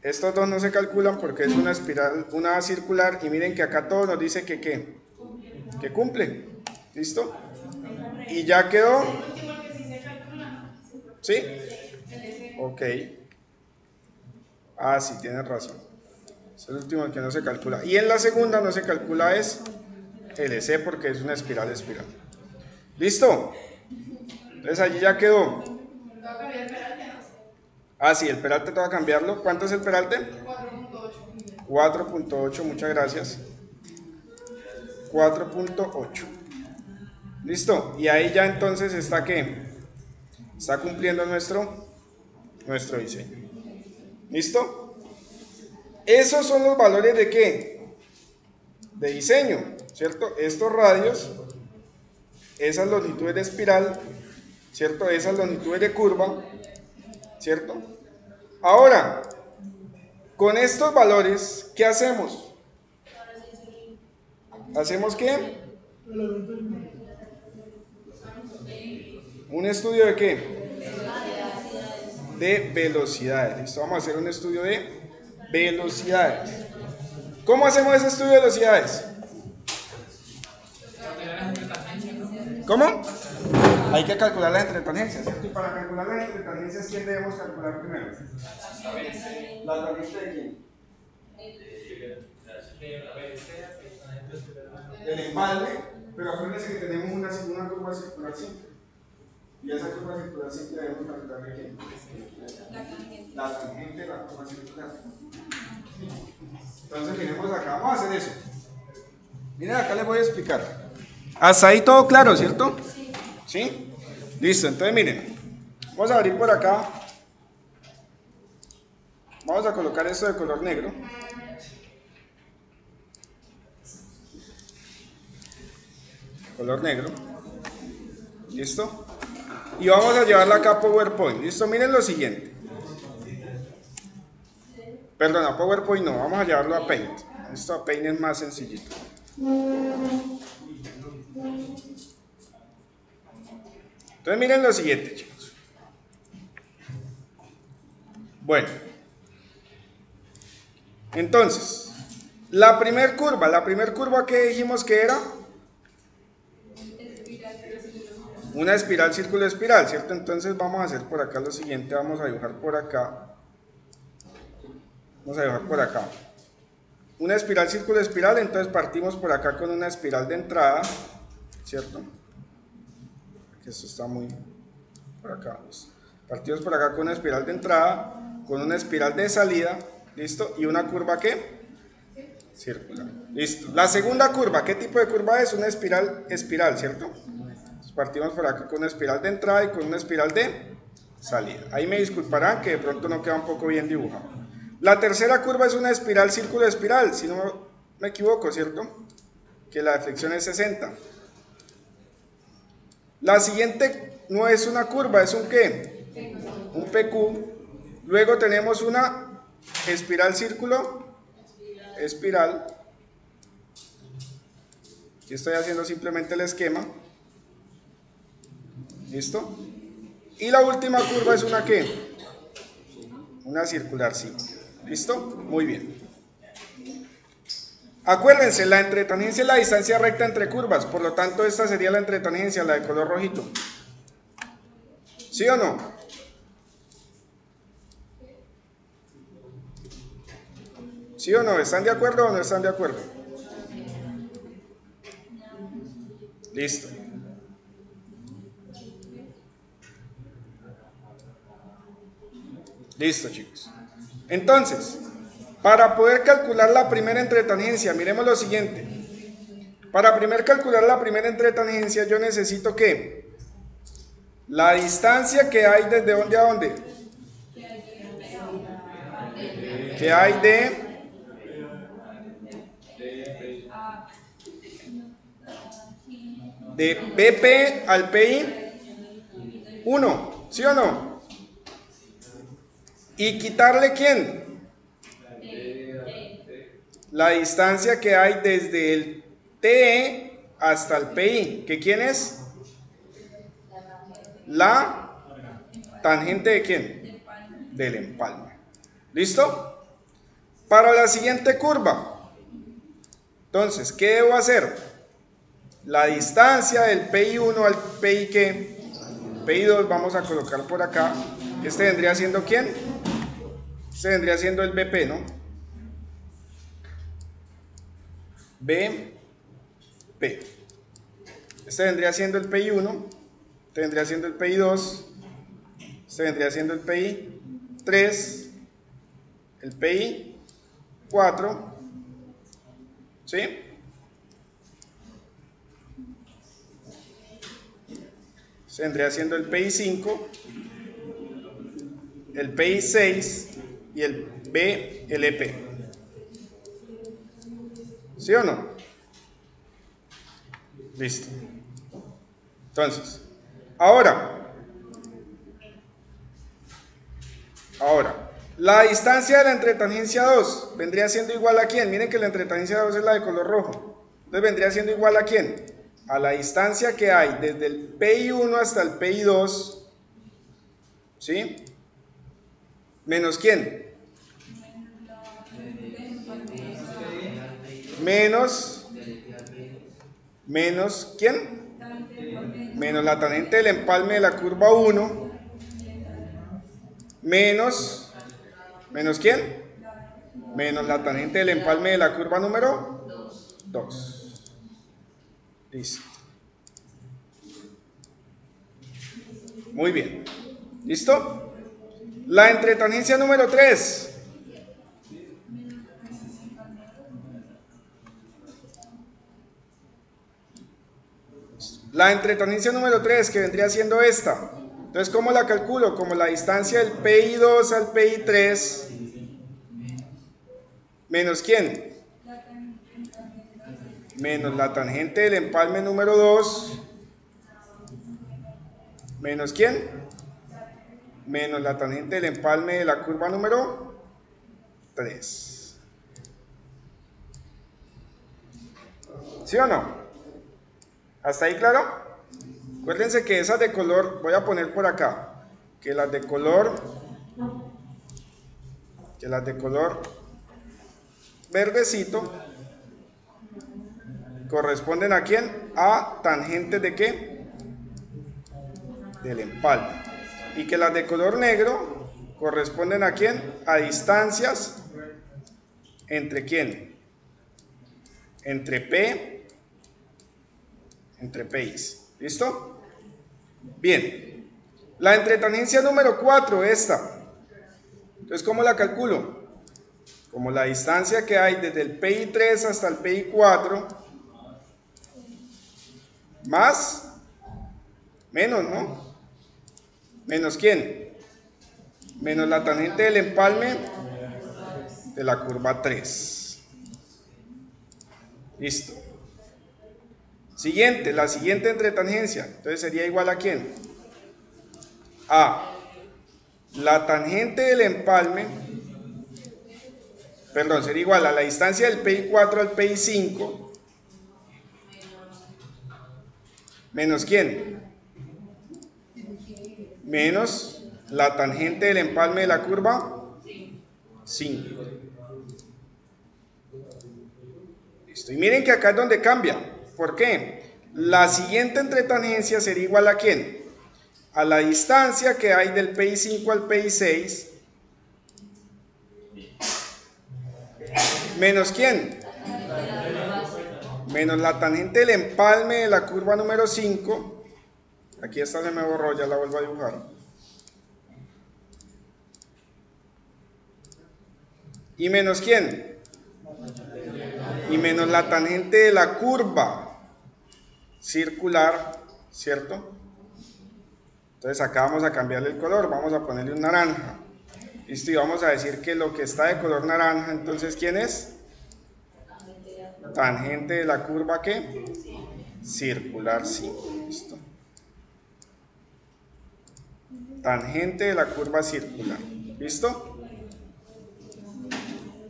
Estos dos no se calculan porque es una espiral, una circular, y miren que acá todo nos dice que ¿qué? Que cumple. ¿Listo? Y ya quedó. ¿Sí? Ok. Ah, sí, tienes razón. Es el último que no se calcula. Y en la segunda no se calcula es LC porque es una espiral. ¿Listo? Entonces allí ya quedó. Ah, sí, el peralte tengo que cambiarlo. ¿Cuánto es el peralte? 4.8, muchas gracias. 4.8. ¿Listo? Y ahí ya entonces está ¿qué? Está cumpliendo nuestro diseño. ¿Listo? Esos son los valores de ¿qué? De diseño, ¿cierto? Estos radios, esas longitudes de espiral, ¿cierto? Esas longitudes de curva, ¿cierto? Ahora, con estos valores, ¿qué hacemos? ¿Hacemos qué? ¿Un estudio de qué? De velocidades. ¿Listo? Vamos a hacer un estudio de velocidades. ¿Cómo hacemos ese estudio de velocidades? ¿Cómo? Hay que calcular las entretangencias, ¿cierto? Y para calcular las entretangencias, ¿quién debemos calcular primero? ¿La tangente de quién? El empalme, pero acuérdense que tenemos una curva circular simple. Y esa curva circular simple debemos calcular de quién? La tangente de la curva circular. Entonces, miremos acá, vamos a hacer eso. Miren, acá les voy a explicar. Hasta ahí todo claro, ¿cierto? ¿Sí? Listo, entonces miren, vamos a abrir por acá. Vamos a colocar esto de color negro. Color negro. ¿Listo? Y vamos a llevarla acá a PowerPoint. ¿Listo? Miren lo siguiente. Perdón, a PowerPoint no, vamos a llevarlo a Paint. ¿Listo? A Paint es más sencillito. Entonces miren lo siguiente, chicos. Bueno. Entonces, la primer curva que dijimos que era una espiral, círculo, espiral, ¿cierto? Entonces vamos a hacer por acá lo siguiente, vamos a dibujar por acá. Vamos a dibujar por acá. Una espiral, círculo, espiral, entonces partimos por acá con una espiral de entrada, ¿cierto? Que esto está muy por acá. Partimos por acá con una espiral de entrada, con una espiral de salida, ¿listo? Y una curva ¿qué? Circular. Listo. La segunda curva, ¿qué tipo de curva es? Una espiral, ¿cierto? Entonces partimos por acá con una espiral de entrada y con una espiral de salida. Ahí me disculparán que de pronto no queda un poco bien dibujado. La tercera curva es una espiral, círculo, espiral, si no me equivoco, ¿cierto? Que la deflexión es 60. La siguiente no es una curva, es un ¿qué? Un PQ. Luego tenemos una espiral, círculo, espiral, Aquí estoy haciendo simplemente el esquema. ¿Listo? Y la última curva es una ¿qué? Una circular, sí. ¿Listo? Muy bien. Acuérdense, la entretangencia es la distancia recta entre curvas, por lo tanto esta sería la entretangencia, la de color rojito. ¿Sí o no? ¿Sí o no? ¿Están de acuerdo o no están de acuerdo? Listo. Listo, chicos. Entonces, para poder calcular la primera entretangencia, miremos lo siguiente. Para calcular la primera entretangencia, yo necesito que la distancia que hay desde dónde a dónde. Que hay de BP al PI 1, ¿sí o no? Y quitarle ¿quién? La distancia que hay desde el TE hasta el PI, ¿que quién es? La tangente de quién? Del empalme. ¿Listo? Para la siguiente curva, entonces, ¿qué debo hacer? La distancia del PI1 al PI ¿qué? PI2 vamos a colocar por acá. Este vendría siendo ¿quién? Este vendría siendo el BP, ¿no? BP. Este vendría siendo el PI1, este vendría siendo el PI2, este vendría siendo el PI3, el PI4, ¿sí? Este vendría siendo el PI5, el PI6 y el BLP. ¿Sí o no? Listo. Entonces, ahora, la distancia de la entretangencia 2 vendría siendo igual a ¿quién? Miren que la entretangencia 2 es la de color rojo. Entonces vendría siendo igual a ¿quién? A la distancia que hay desde el PI1 hasta el PI2, ¿sí? ¿Menos quién? Menos ¿quién? Menos la tangente del empalme de la curva 1, menos ¿quién? Menos la tangente del empalme de la curva número 2. Listo. Muy bien. ¿Listo? La entretangencia número 3. La entretangencia número 3, que vendría siendo esta. Entonces, ¿cómo la calculo? Como la distancia del PI2 al PI3 menos ¿quién? Menos la tangente del empalme número 2 menos ¿quién? Menos la tangente del empalme de la curva número 3. ¿Sí o no? ¿Hasta ahí claro? Acuérdense que esas de color, voy a poner por acá, que las de color verdecito corresponden ¿a quién? A tangente de ¿qué? Del empalme. Y que las de color negro corresponden ¿a quién? A distancias entre ¿quién? Entre P's. ¿Listo? Bien. La entretangencia número 4, esta. Entonces, ¿cómo la calculo? Como la distancia que hay desde el PI3 hasta el PI4 más menos, ¿no? ¿Menos quién? Menos la tangente del empalme de la curva 3. Listo. Siguiente, la siguiente entretangencia. Entonces sería igual a ¿quién? A la tangente del empalme, perdón, sería igual a la distancia del PI4 al PI5 ¿Menos quién? Menos la tangente del empalme de la curva 5. Listo. Y miren que acá es donde cambia. ¿Por qué? La siguiente entre tangencias sería igual a ¿quién? A la distancia que hay del PI 5 al PI 6 menos ¿quién? Menos la tangente del empalme de la curva número 5. Aquí esta se me borró, ya la vuelvo a dibujar. ¿Y menos quién? Y menos la tangente de la curva circular, ¿cierto? Entonces acá vamos a cambiarle el color, vamos a ponerle un naranja. Listo, y vamos a decir que lo que está de color naranja, entonces ¿quién es? Tangente de la curva, ¿qué? Circular 5. Listo. Tangente de la curva circular. ¿Listo?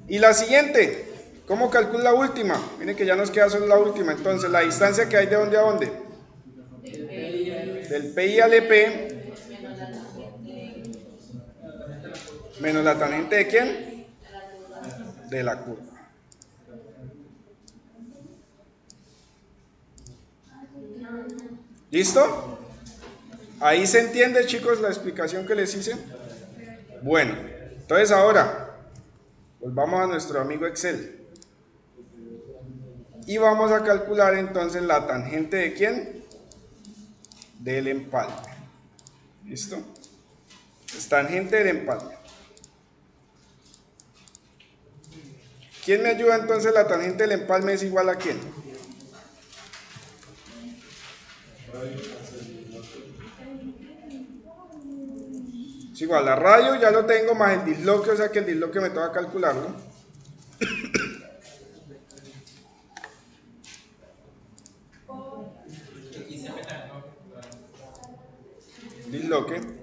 Y la siguiente, ¿cómo calculo la última? Miren que ya nos queda solo la última. Entonces, la distancia que hay de dónde a dónde. Del PI al EP menos la tangente de quién? De la curva. ¿Listo? Ahí se entiende, chicos, la explicación que les hice. Bueno, entonces ahora volvamos a nuestro amigo Excel y vamos a calcular entonces la tangente de quién? Del empalme. ¿Listo? Es tangente del empalme. ¿Quién me ayuda entonces? La tangente del empalme es igual a quién? Es igual a radio, ya lo tengo, más el disloque, o sea que el disloque me toca calcularlo. Disloque.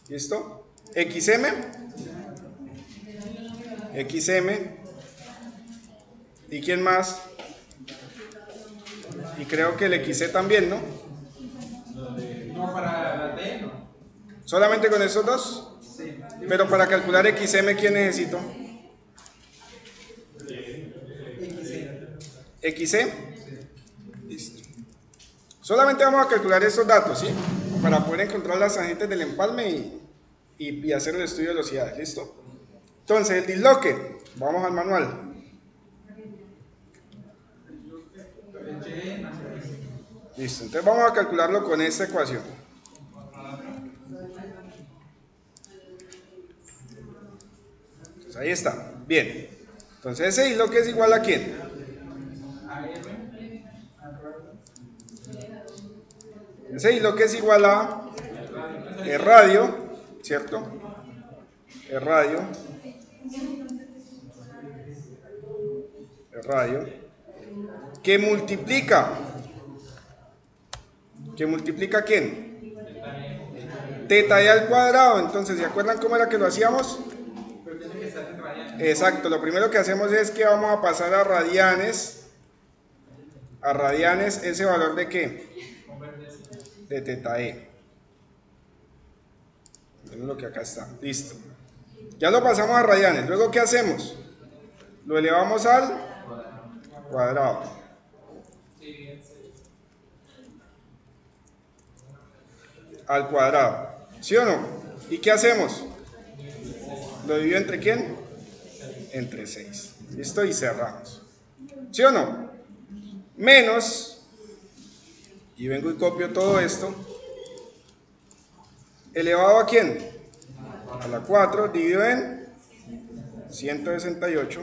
¿Listo? XM. XM. ¿Y quién más? Y creo que el XC también, ¿no? No, para la T no. ¿Solamente con esos dos? Sí. Pero para calcular XM, ¿quién necesito? XC. Listo. Solamente vamos a calcular estos datos, ¿sí? Para poder encontrar las tangentes del empalme y hacer el estudio de velocidades, ¿listo? Entonces, el disloque, vamos al manual. Listo, entonces vamos a calcularlo con esta ecuación. Entonces, ahí está, bien. Entonces, ese disloque es igual a ¿quién? Ese disloque es igual a el radio, ¿cierto? El radio. Que multiplica ¿quién? Teta e al cuadrado. Entonces, ¿se acuerdan cómo era que lo hacíamos? Exacto, lo primero que hacemos es que vamos a pasar a radianes ese valor de ¿qué? De teta e. Es lo que acá está, listo. Ya lo pasamos a radianes, luego ¿qué hacemos? Lo elevamos al cuadrado. Al cuadrado, ¿sí o no? ¿Y qué hacemos? ¿Lo divido entre quién? Entre 6. ¿Listo? Y cerramos. ¿Sí o no? Menos, y vengo y copio todo esto, elevado a quién? A la 4, dividido en 168,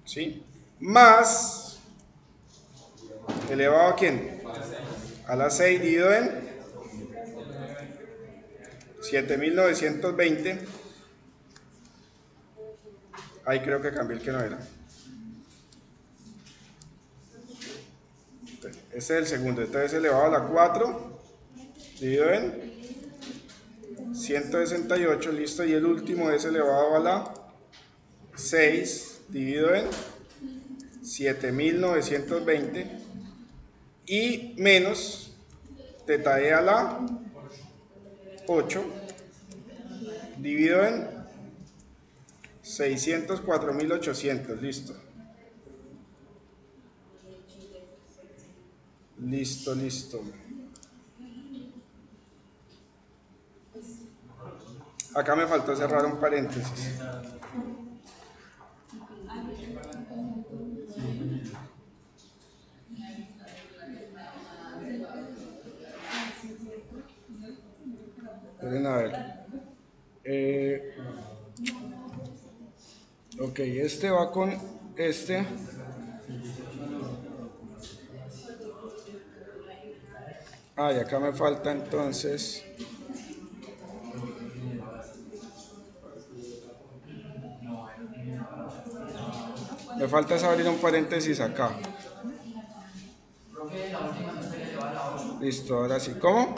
¿sí? Más, elevado a quién? A la 6, dividido en 7920. Ahí creo que cambié el que no era. Ese es el segundo. Entonces elevado a la 4 dividido en 168, listo, y el último es elevado a la 6 dividido en 7920 y menos teta e a la 8 dividido en 604.800, listo. Listo, listo. Acá me faltó cerrar un paréntesis. Miren a ver. Ok, este va con este. Ah, y acá me falta entonces. Me falta es abrir un paréntesis acá. Listo, ahora sí. ¿Cómo?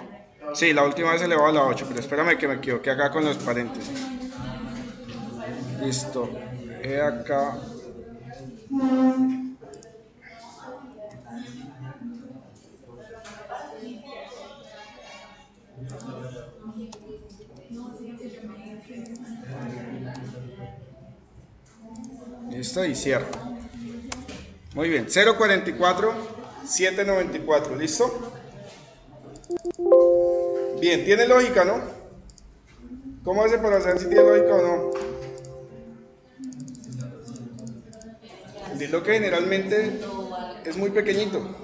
Sí, la última vez se elevó a la 8, pero espérame que me equivoqué acá con los paréntesis. Listo. Acá. Listo, y cierro. Muy bien. 044, 794. ¿Listo? Bien, tiene lógica, ¿no? ¿Cómo hace para saber si tiene lógica o no? El disloque generalmente es muy pequeñito,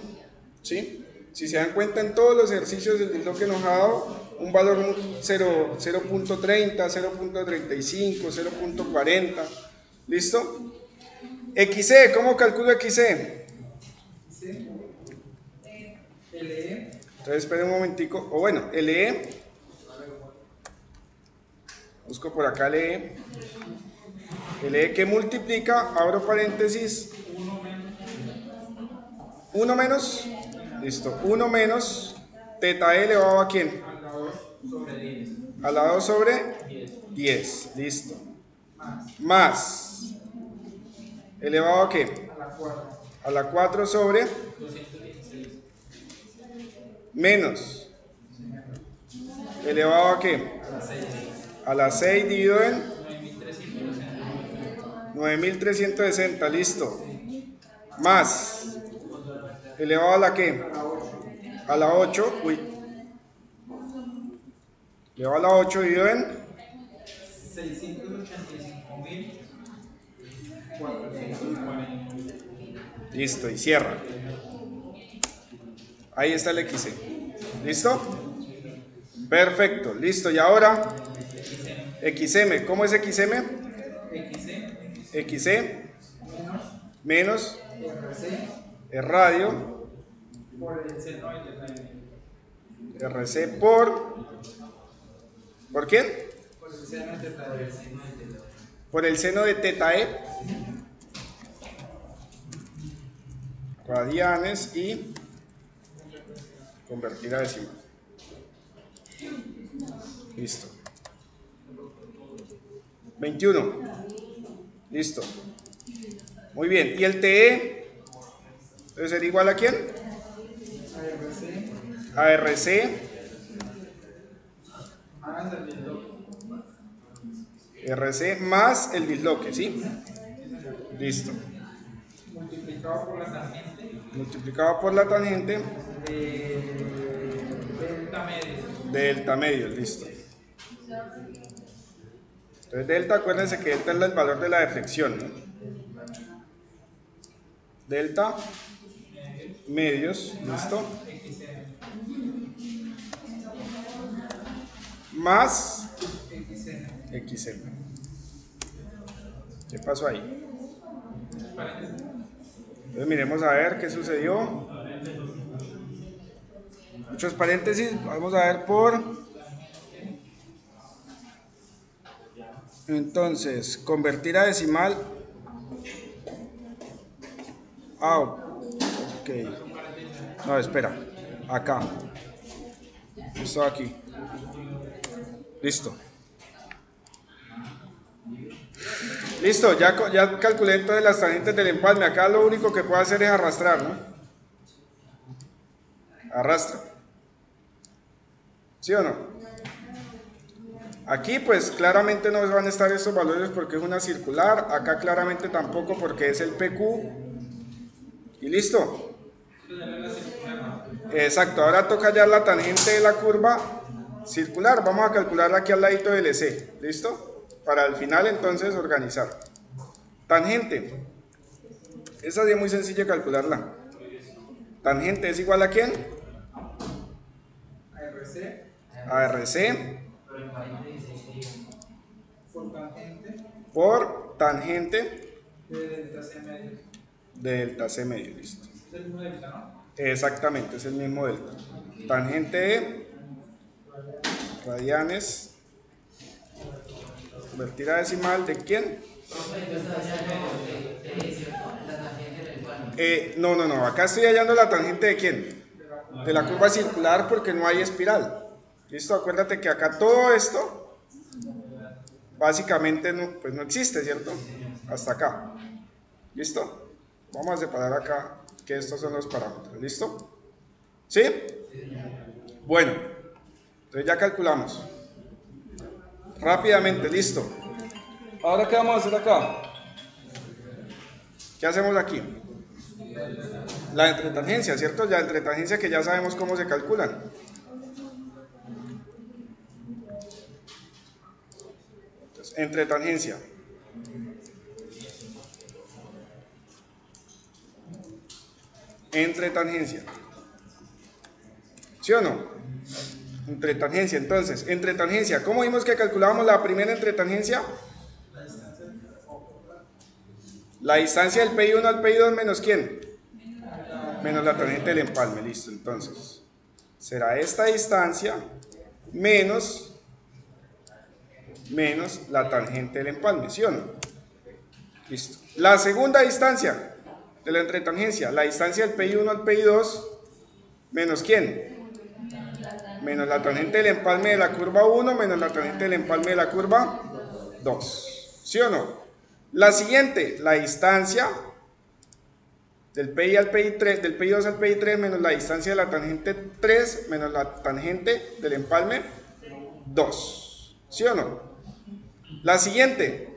¿sí? Si se dan cuenta, en todos los ejercicios del disloque nos ha dado un valor 0.30, 0.35, 0.40. ¿Listo? XC, ¿cómo calculo XC? LE. Entonces esperen un momentico, o bueno, LE, busco por acá LE, LE que multiplica, abro paréntesis, 1 menos, listo, 1 menos, teta E elevado a ¿quién? A la 2 sobre 10. Al lado sobre 10, listo, más, elevado a ¿qué? A la 4. A la 4 sobre 216. menos, elevado a ¿qué? A la 6. A la 6 dividido en 9360. 9360, listo, más, elevado a la ¿qué? A la 8, uy, elevado a la 8 dividido en 685.440. listo, y cierra. Ahí está el XC. ¿Listo? Perfecto, listo. Y ahora, XM. ¿Cómo es XM? XC menos el radio Por el seno de teta e. RC ¿por quién? Por el seno de teta e. Por el seno de teta E. Radianes y convertir a decimal. Listo. 21. Listo. Muy bien. ¿Y el TE? Entonces sería igual a quién? A RC. Más el disloque. RC más el disloque, ¿sí? Listo. Multiplicado por la tangente. Multiplicado por la tangente De delta medio. delta medio, listo. Entonces delta, acuérdense que delta es el valor de la deflexión, ¿no? Delta medios, listo. Más XM. ¿Qué pasó ahí? Entonces miremos a ver qué sucedió. Muchos paréntesis, vamos a ver por... Entonces, convertir a decimal. Ah, ok. No, espera. Acá. Esto aquí. Listo. Listo, ya calculé entonces las tangentes del empalme. Acá lo único que puedo hacer es arrastrar, ¿no? Arrastra. ¿Sí o no? Aquí pues claramente no van a estar estos valores porque es una circular. Acá claramente tampoco porque es el PQ. Y listo. Exacto, ahora toca hallar la tangente de la curva circular. Vamos a calcularla aquí al ladito del EC. ¿Listo? Para el final entonces organizar. Tangente. Esa sí es muy sencilla calcularla. Tangente es igual a ¿quién? ARC. ARC Por tangente. por tangente De delta C medio. de delta C medio. Listo. Es el mismo delta, ¿no? Exactamente, es el mismo delta. Tangente de radianes. Convertir a decimal de ¿quién? No, acá estoy hallando la tangente de ¿quién? De la curva circular porque no hay espiral. ¿Listo? Acuérdate que acá todo esto básicamente pues no existe, ¿cierto? Hasta acá. ¿Listo? Vamos a separar acá que estos son los parámetros. ¿Listo? ¿Sí? Bueno, entonces ya calculamos. Rápidamente, listo. Ahora, ¿qué vamos a hacer acá? ¿Qué hacemos aquí? La entretangencia, ¿cierto? La entretangencia que ya sabemos cómo se calculan. Entonces, entretangencia. Entretangencia. ¿Sí o no? Entretangencia, entonces, entretangencia. ¿Cómo vimos que calculábamos la primera entretangencia? La distancia del PI1 al PI2 menos ¿quién? Menos la tangente del empalme, listo. Entonces, será esta distancia menos la tangente del empalme, ¿sí o no? Listo. La segunda distancia de la entretangencia, la distancia del PI1 al PI2 menos ¿quién? Menos la tangente del empalme de la curva 1 menos la tangente del empalme de la curva 2, ¿sí o no? La siguiente, la distancia del PI al PI3, del PI2 al PI3 menos la distancia de la tangente 3 menos la tangente del empalme 2, ¿sí o no? La siguiente,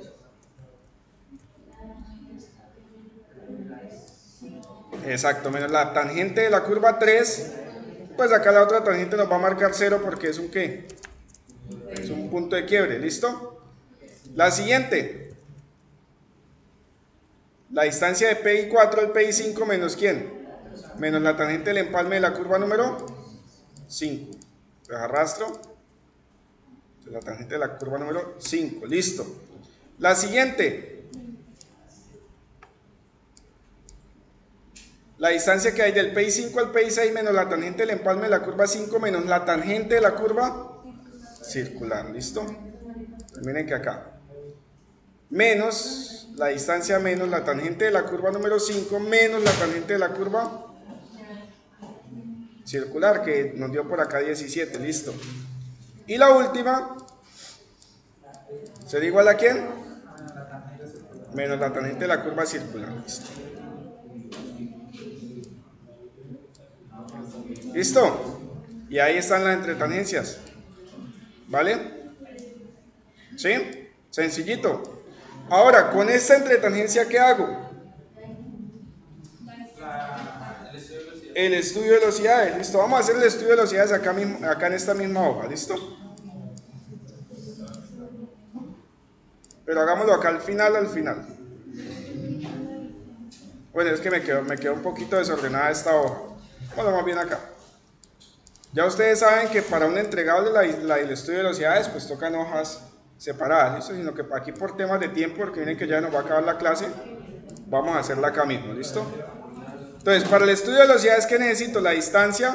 exacto, menos la tangente de la curva 3, pues acá la otra tangente nos va a marcar 0 porque es un ¿qué? Es un punto de quiebre, ¿listo? La siguiente, la distancia de PI4 al PI5 menos ¿quién? Menos la tangente del empalme de la curva número 5. Entonces arrastro la tangente de la curva número 5, listo. La siguiente, la distancia que hay del PI5 al PI6 menos la tangente del empalme de la curva 5 menos la tangente de la curva circular, ¿listo? Entonces, miren que acá, menos la distancia menos la tangente de la curva número 5 menos la tangente de la curva circular que nos dio por acá 17, listo. Y la última, ¿será igual a quién? Menos la tangente de la curva circular, listo. ¿Listo? Y ahí están las entretangencias, ¿vale? ¿Sí? Sencillito. Ahora, con esta entretangencia, ¿qué hago? El estudio de velocidades, listo. Vamos a hacer el estudio de velocidades acá, mismo, acá en esta misma hoja, ¿listo? Pero hagámoslo acá al final, Bueno, es que me quedó un poquito desordenada esta hoja. Bueno, más bien acá. Ya ustedes saben que para un entregable el estudio de velocidades, pues tocan hojas separadas, ¿listo? Sino que aquí por temas de tiempo, porque miren que ya nos va a acabar la clase, vamos a hacerla acá mismo, ¿listo? Entonces, para el estudio de velocidades, ¿qué necesito? La distancia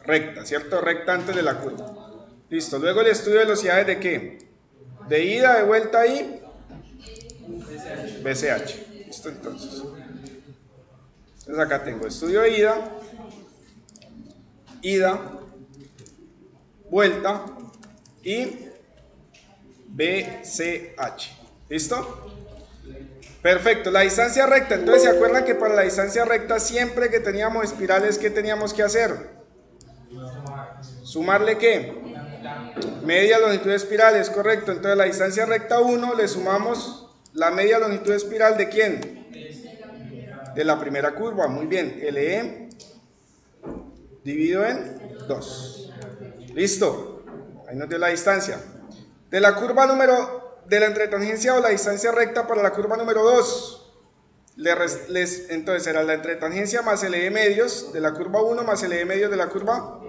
recta, ¿cierto? Recta antes de la curva. Listo. Luego el estudio de velocidades ¿de qué? De ida, de vuelta y BCH. ¿Listo? Entonces acá tengo estudio de ida, vuelta y BCH. ¿Listo? Perfecto, la distancia recta. Entonces, ¿se acuerdan que para la distancia recta siempre que teníamos espirales, ¿qué teníamos que hacer? ¿Sumarle qué? Media longitud de espirales, correcto. Entonces, a la distancia recta 1 le sumamos la media longitud de espiral ¿de quién? De la primera curva. Muy bien, LE dividido en 2. Listo. Ahí nos dio la distancia. De la curva número, de la entretangencia o la distancia recta para la curva número 2. Entonces será la entretangencia más LE medios de la curva 1 más LE medios de la curva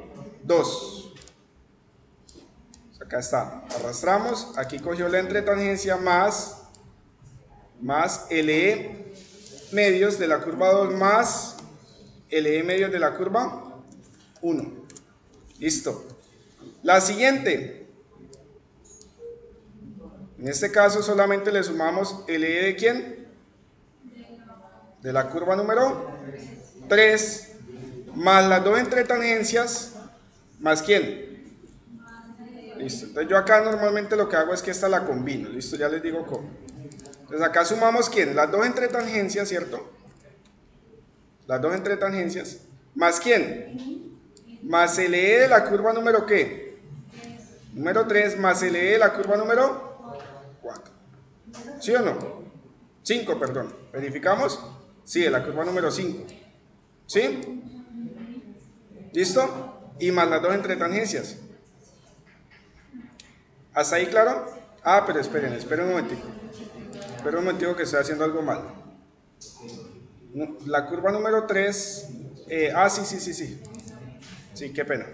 2. Acá está. Arrastramos. Aquí cogió la entretangencia más LE medios de la curva 2 más LE medios de la curva 1. Listo. La siguiente. En este caso solamente le sumamos LE de ¿quién? De la curva número 3 más las dos entretangencias más ¿quién? Listo. Entonces yo acá normalmente lo que hago es que esta la combino. Listo, ya les digo cómo. Entonces acá sumamos ¿quién? Las dos entretangencias, ¿cierto? Las dos entretangencias más ¿quién? Más LE de la curva número ¿qué? Número 3 más LE de la curva número 4. ¿Sí o no? 5, perdón. ¿Verificamos? Sí, de la curva número 5. ¿Sí? ¿Listo? Y más las dos entretangencias. ¿Hasta ahí claro? Ah, pero esperen un momentico. Esperen un momentico que estoy haciendo algo mal. La curva número 3. Sí. Sí, qué pena.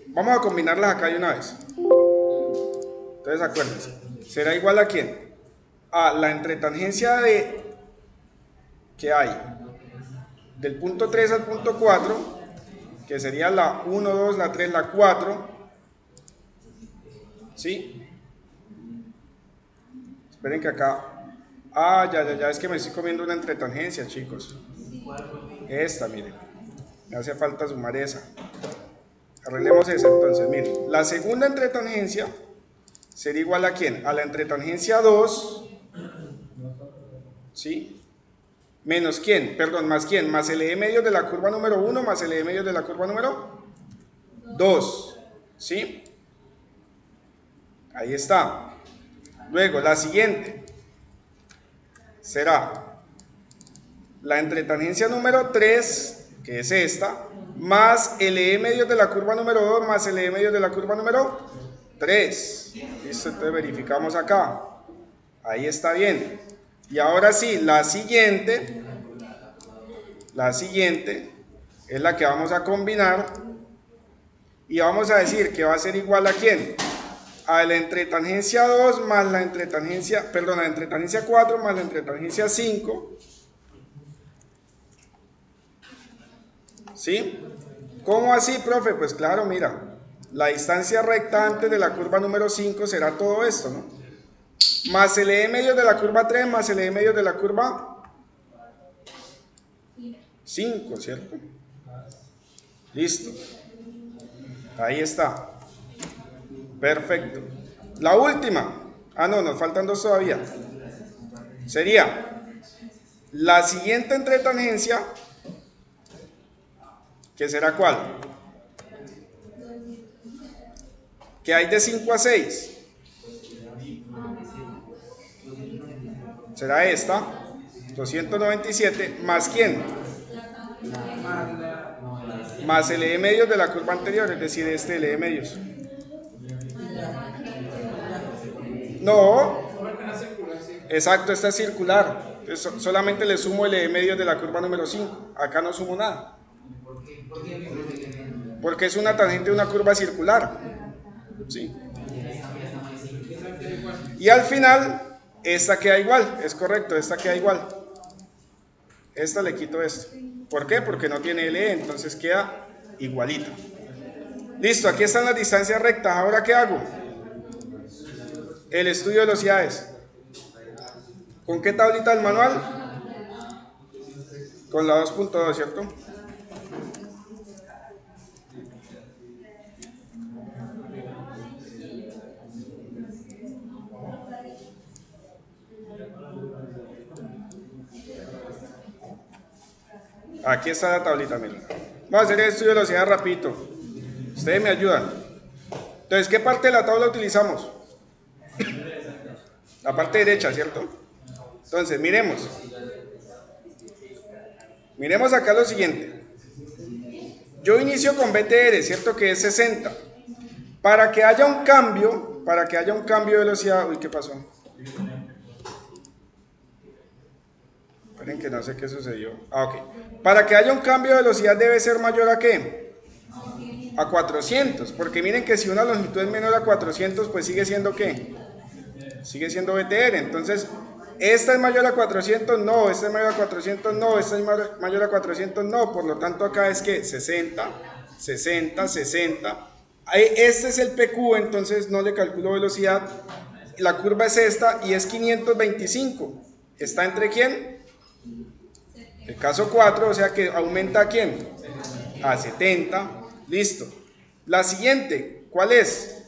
Vamos a combinarlas acá de una vez. Entonces acuérdense. ¿Será igual a quién? A la entretangencia que hay del punto 3 al punto 4, que sería la 1, 2, la 3, la 4. ¿Sí? Esperen que acá... ya, es que me estoy comiendo una entretangencia, chicos. Esta, miren. Me hace falta sumar esa. Arreglemos esa entonces, miren. La segunda entretangencia sería igual a ¿quién? A la entretangencia 2. ¿Sí? Menos ¿quién? Perdón, más ¿quién? Más LE medios de la curva número 1 más LE medios de la curva número 2. ¿Sí? Ahí está. Luego, la siguiente será la entretangencia número 3, que es esta, más LE medios de la curva número 2 más LE medios de la curva número 3. Listo, entonces verificamos acá. Ahí está bien. Y ahora sí, la siguiente es la que vamos a combinar y vamos a decir que va a ser igual a ¿quién? A la entretangencia 2 más la entretangencia 4 más la entretangencia 5. ¿Sí? ¿Cómo así, profe? Pues claro, mira, la distancia recta antes de la curva número 5 será todo esto, ¿no? Más LE medios de la curva 3 más LE medios de la curva 5, ¿cierto? Listo. Ahí está. Perfecto. La última. No, nos faltan dos todavía. Sería la siguiente entretangencia, que será ¿cuál? Que hay de 5 a 6. Será esta, 297, más ¿quién? Más LE medios de la curva anterior, es decir, este LE medios. No, exacto, esta es circular. Entonces, solamente le sumo LE medios de la curva número 5. Acá no sumo nada. Porque es una tangente de una curva circular. ¿Sí? Y al final, esta queda igual. Es correcto, esta queda igual. Esta le quito esto. ¿Por qué? Porque no tiene LE, entonces queda igualita. Listo, aquí están las distancias rectas. ¿Ahora qué hago? El estudio de velocidades. ¿Con qué tablita del manual? Con la 2.2, ¿cierto? Aquí está la tablita, miren. Vamos a hacer el estudio de velocidad rapidito. Ustedes me ayudan. Entonces, ¿qué parte de la tabla utilizamos? La parte derecha, ¿cierto? Entonces, miremos. Miremos acá lo siguiente. Yo inicio con BTR, ¿cierto? Que es 60. Para que haya un cambio de velocidad... Uy, ¿qué pasó? Esperen que no sé qué sucedió. Ok. Para que haya un cambio de velocidad debe ser mayor ¿a qué? A 400. Porque miren que si una longitud es menor a 400, pues sigue siendo ¿qué? Sigue siendo BTR. Entonces, esta es mayor a 400, no. Esta es mayor a 400, no. Esta es mayor a 400, no. Por lo tanto, acá es que 60, 60, 60. Este es el PQ, entonces no le calculo velocidad. La curva es esta y es 525. ¿Está entre quién? El caso 4, o sea que aumenta ¿a quién? A 70. Listo. La siguiente, ¿cuál es?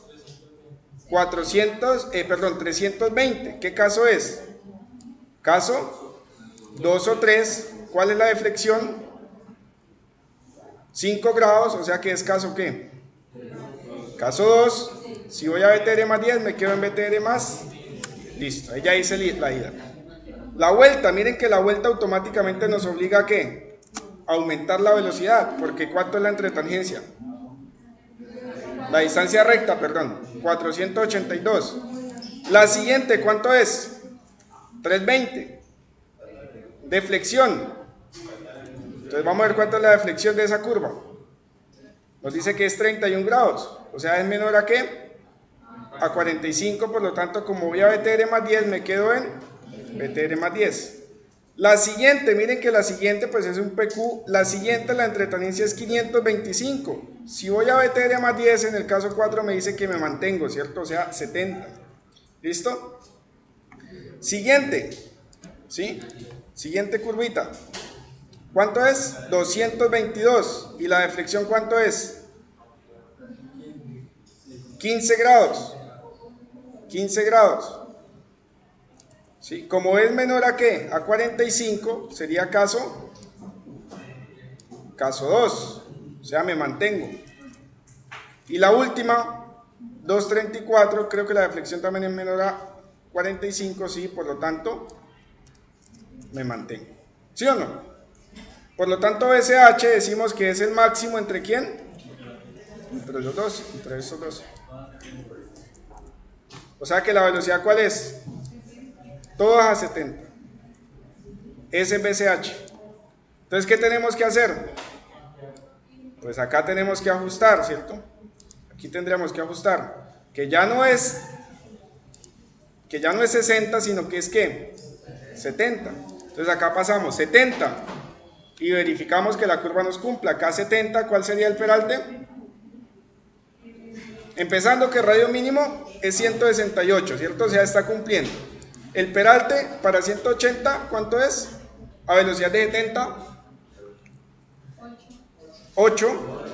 320. ¿Qué caso es? Caso 2 o 3. ¿Cuál es la deflexión? 5 grados, o sea que es caso ¿qué? Caso 2. Si voy a BTR más 10, me quedo en BTR más. Listo, ahí ya hice la ida. La vuelta, miren que la vuelta automáticamente nos obliga a ¿qué? A aumentar la velocidad, porque ¿cuánto es la entretangencia? La distancia recta, perdón, 482. La siguiente, ¿cuánto es? 320. Deflexión. Entonces vamos a ver cuánto es la deflexión de esa curva. Nos dice que es 31 grados. O sea, ¿es menor a qué? A 45, por lo tanto, como voy a BTR más 10, me quedo en BTR más 10. La siguiente, miren que la siguiente pues es un PQ. La siguiente, la entretenencia es 525. Si voy a BTR más 10, en el caso 4 me dice que me mantengo, ¿cierto? O sea, 70. ¿Listo? Siguiente, ¿sí? Siguiente curvita. ¿Cuánto es? 222. ¿Y la deflexión cuánto es? 15 grados. 15 grados. ¿Sí? Como es menor a ¿qué? A 45, sería caso 2. O sea, me mantengo. Y la última, 234, creo que la deflexión también es menor a 45, sí, por lo tanto, me mantengo. ¿Sí o no? Por lo tanto, SH decimos que es el máximo ¿entre quién? Entre los dos, entre estos dos. O sea que la velocidad, ¿cuál es? Todas a 70. Ese es BCH. Entonces, ¿qué tenemos que hacer? Pues acá tenemos que ajustar, ¿cierto? Aquí tendríamos que ajustar. Que ya no es 60, sino que es ¿qué? 70. Entonces acá pasamos 70 y verificamos que la curva nos cumpla. Acá 70, ¿cuál sería el peralte? Empezando que el radio mínimo es 168, ¿cierto? O sea, está cumpliendo. El peralte para 180, ¿cuánto es? A velocidad de 70. 8.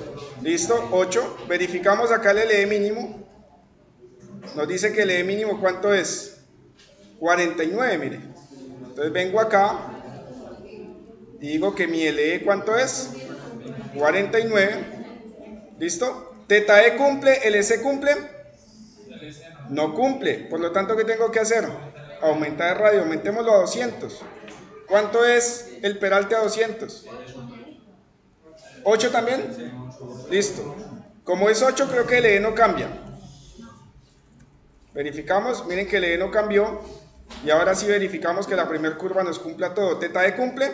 Listo, 8. Verificamos acá el LE mínimo. Nos dice que el LE mínimo, ¿cuánto es? 49, mire. Entonces vengo acá y digo que mi LE, ¿cuánto es? 49. ¿Listo? ¿Teta E cumple? ¿LC cumple? No cumple. Por lo tanto, ¿qué tengo que hacer? Aumentar el radio. Aumentémoslo a 200. ¿Cuánto es el peralte a 200? 8 también. Listo. Como es 8, creo que el E no cambia. Verificamos. Miren que el E no cambió. Y ahora sí verificamos que la primera curva nos cumpla todo. ¿Teta E cumple?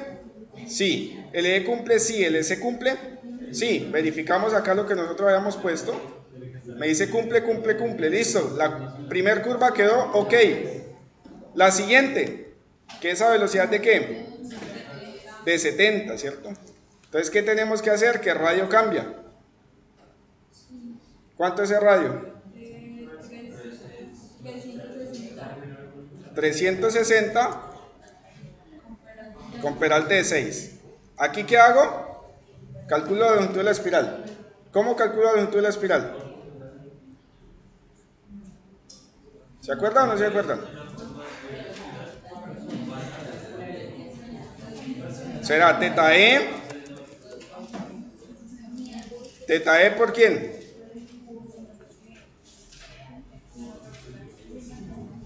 Sí. ¿El E cumple? Sí. ¿El S cumple? Sí. Verificamos acá lo que nosotros habíamos puesto. Me dice cumple, cumple, cumple. Listo. La primera curva quedó ok. La siguiente, ¿qué es a velocidad de qué? De 70, ¿cierto? Entonces, ¿qué tenemos que hacer? Que el radio cambia. ¿Cuánto es el radio? 360 con peralte de 6. ¿Aquí qué hago? Calculo la longitud de la espiral. ¿Cómo calculo la longitud de la espiral? ¿Se acuerdan o no se acuerdan? Será teta E Teta E por quién?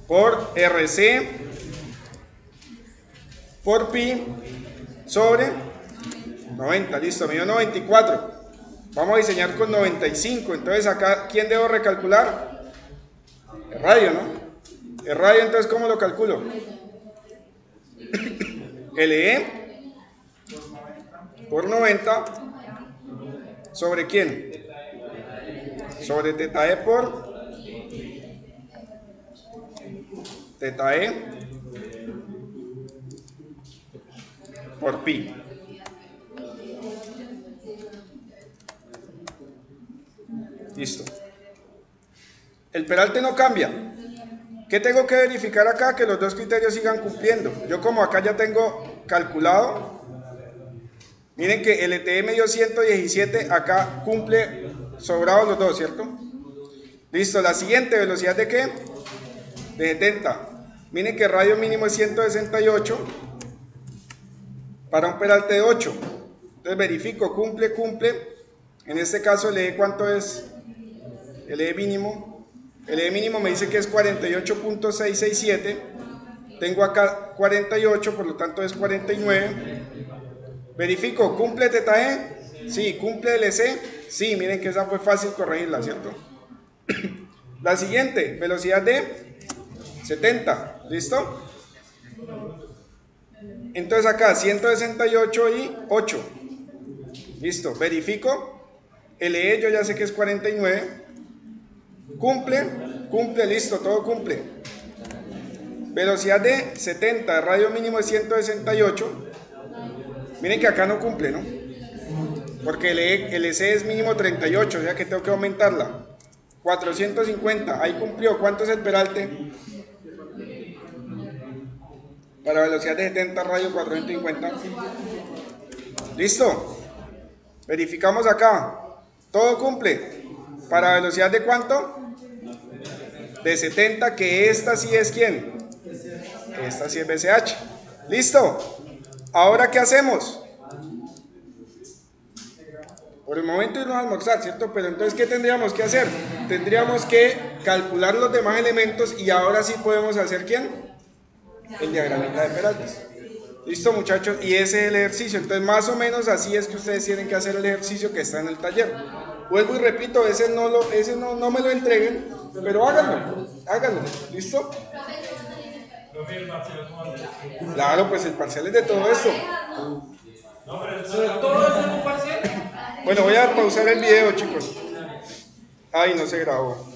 Por RC por pi sobre 90, listo, me dio 94. Vamos a diseñar con 95. Entonces acá, ¿quién debo recalcular? El radio, ¿no? El radio, entonces, ¿cómo lo calculo? LE por 90 ¿sobre quién? Sobre teta E por teta E por pi. Listo. El peralte no cambia. ¿Qué tengo que verificar acá? Que los dos criterios sigan cumpliendo. Yo como acá ya tengo calculado, miren que LTE me dio 117, acá cumple sobrados los dos, ¿cierto? Listo, la siguiente, ¿velocidad de qué? De 70. Miren que el radio mínimo es 168 para un peralte de 8. Entonces verifico, cumple. En este caso LE, ¿cuánto es? LE mínimo. LE mínimo me dice que es 48.667. Tengo acá 48, por lo tanto es 49. Verifico, ¿cumple teta E? Sí, ¿cumple LC? Sí, miren que esa fue fácil corregirla, ¿cierto? La siguiente, velocidad de 70, ¿listo? Entonces acá 168 y 8. Listo, verifico. LE yo ya sé que es 49. Cumple, listo, todo cumple. Velocidad de 70, radio mínimo de 168. Miren que acá no cumple, ¿no? Porque el LC es mínimo 38, o sea que tengo que aumentarla. 450, ahí cumplió. ¿Cuánto es el peralte? Para velocidad de 70, radio 450. ¿Listo? Verificamos acá. Todo cumple. ¿Para velocidad de cuánto? De 70, que esta sí es ¿quién? Esta sí es BCH. ¿Listo? ¿Ahora qué hacemos? Por el momento irnos a almorzar, ¿cierto? Pero entonces, ¿qué tendríamos que hacer? Tendríamos que calcular los demás elementos y ahora sí podemos hacer ¿quién? El diagramita de peraltes. ¿Listo, muchachos? Y ese es el ejercicio. Entonces, más o menos así es que ustedes tienen que hacer el ejercicio que está en el taller. Vuelvo y repito, ese no me lo entreguen, pero háganlo. ¿Listo? Claro, pues el parcial es de todo esto. ¿Todo eso en un parcial? Bueno, voy a pausar el video, chicos. Ay, no se grabó.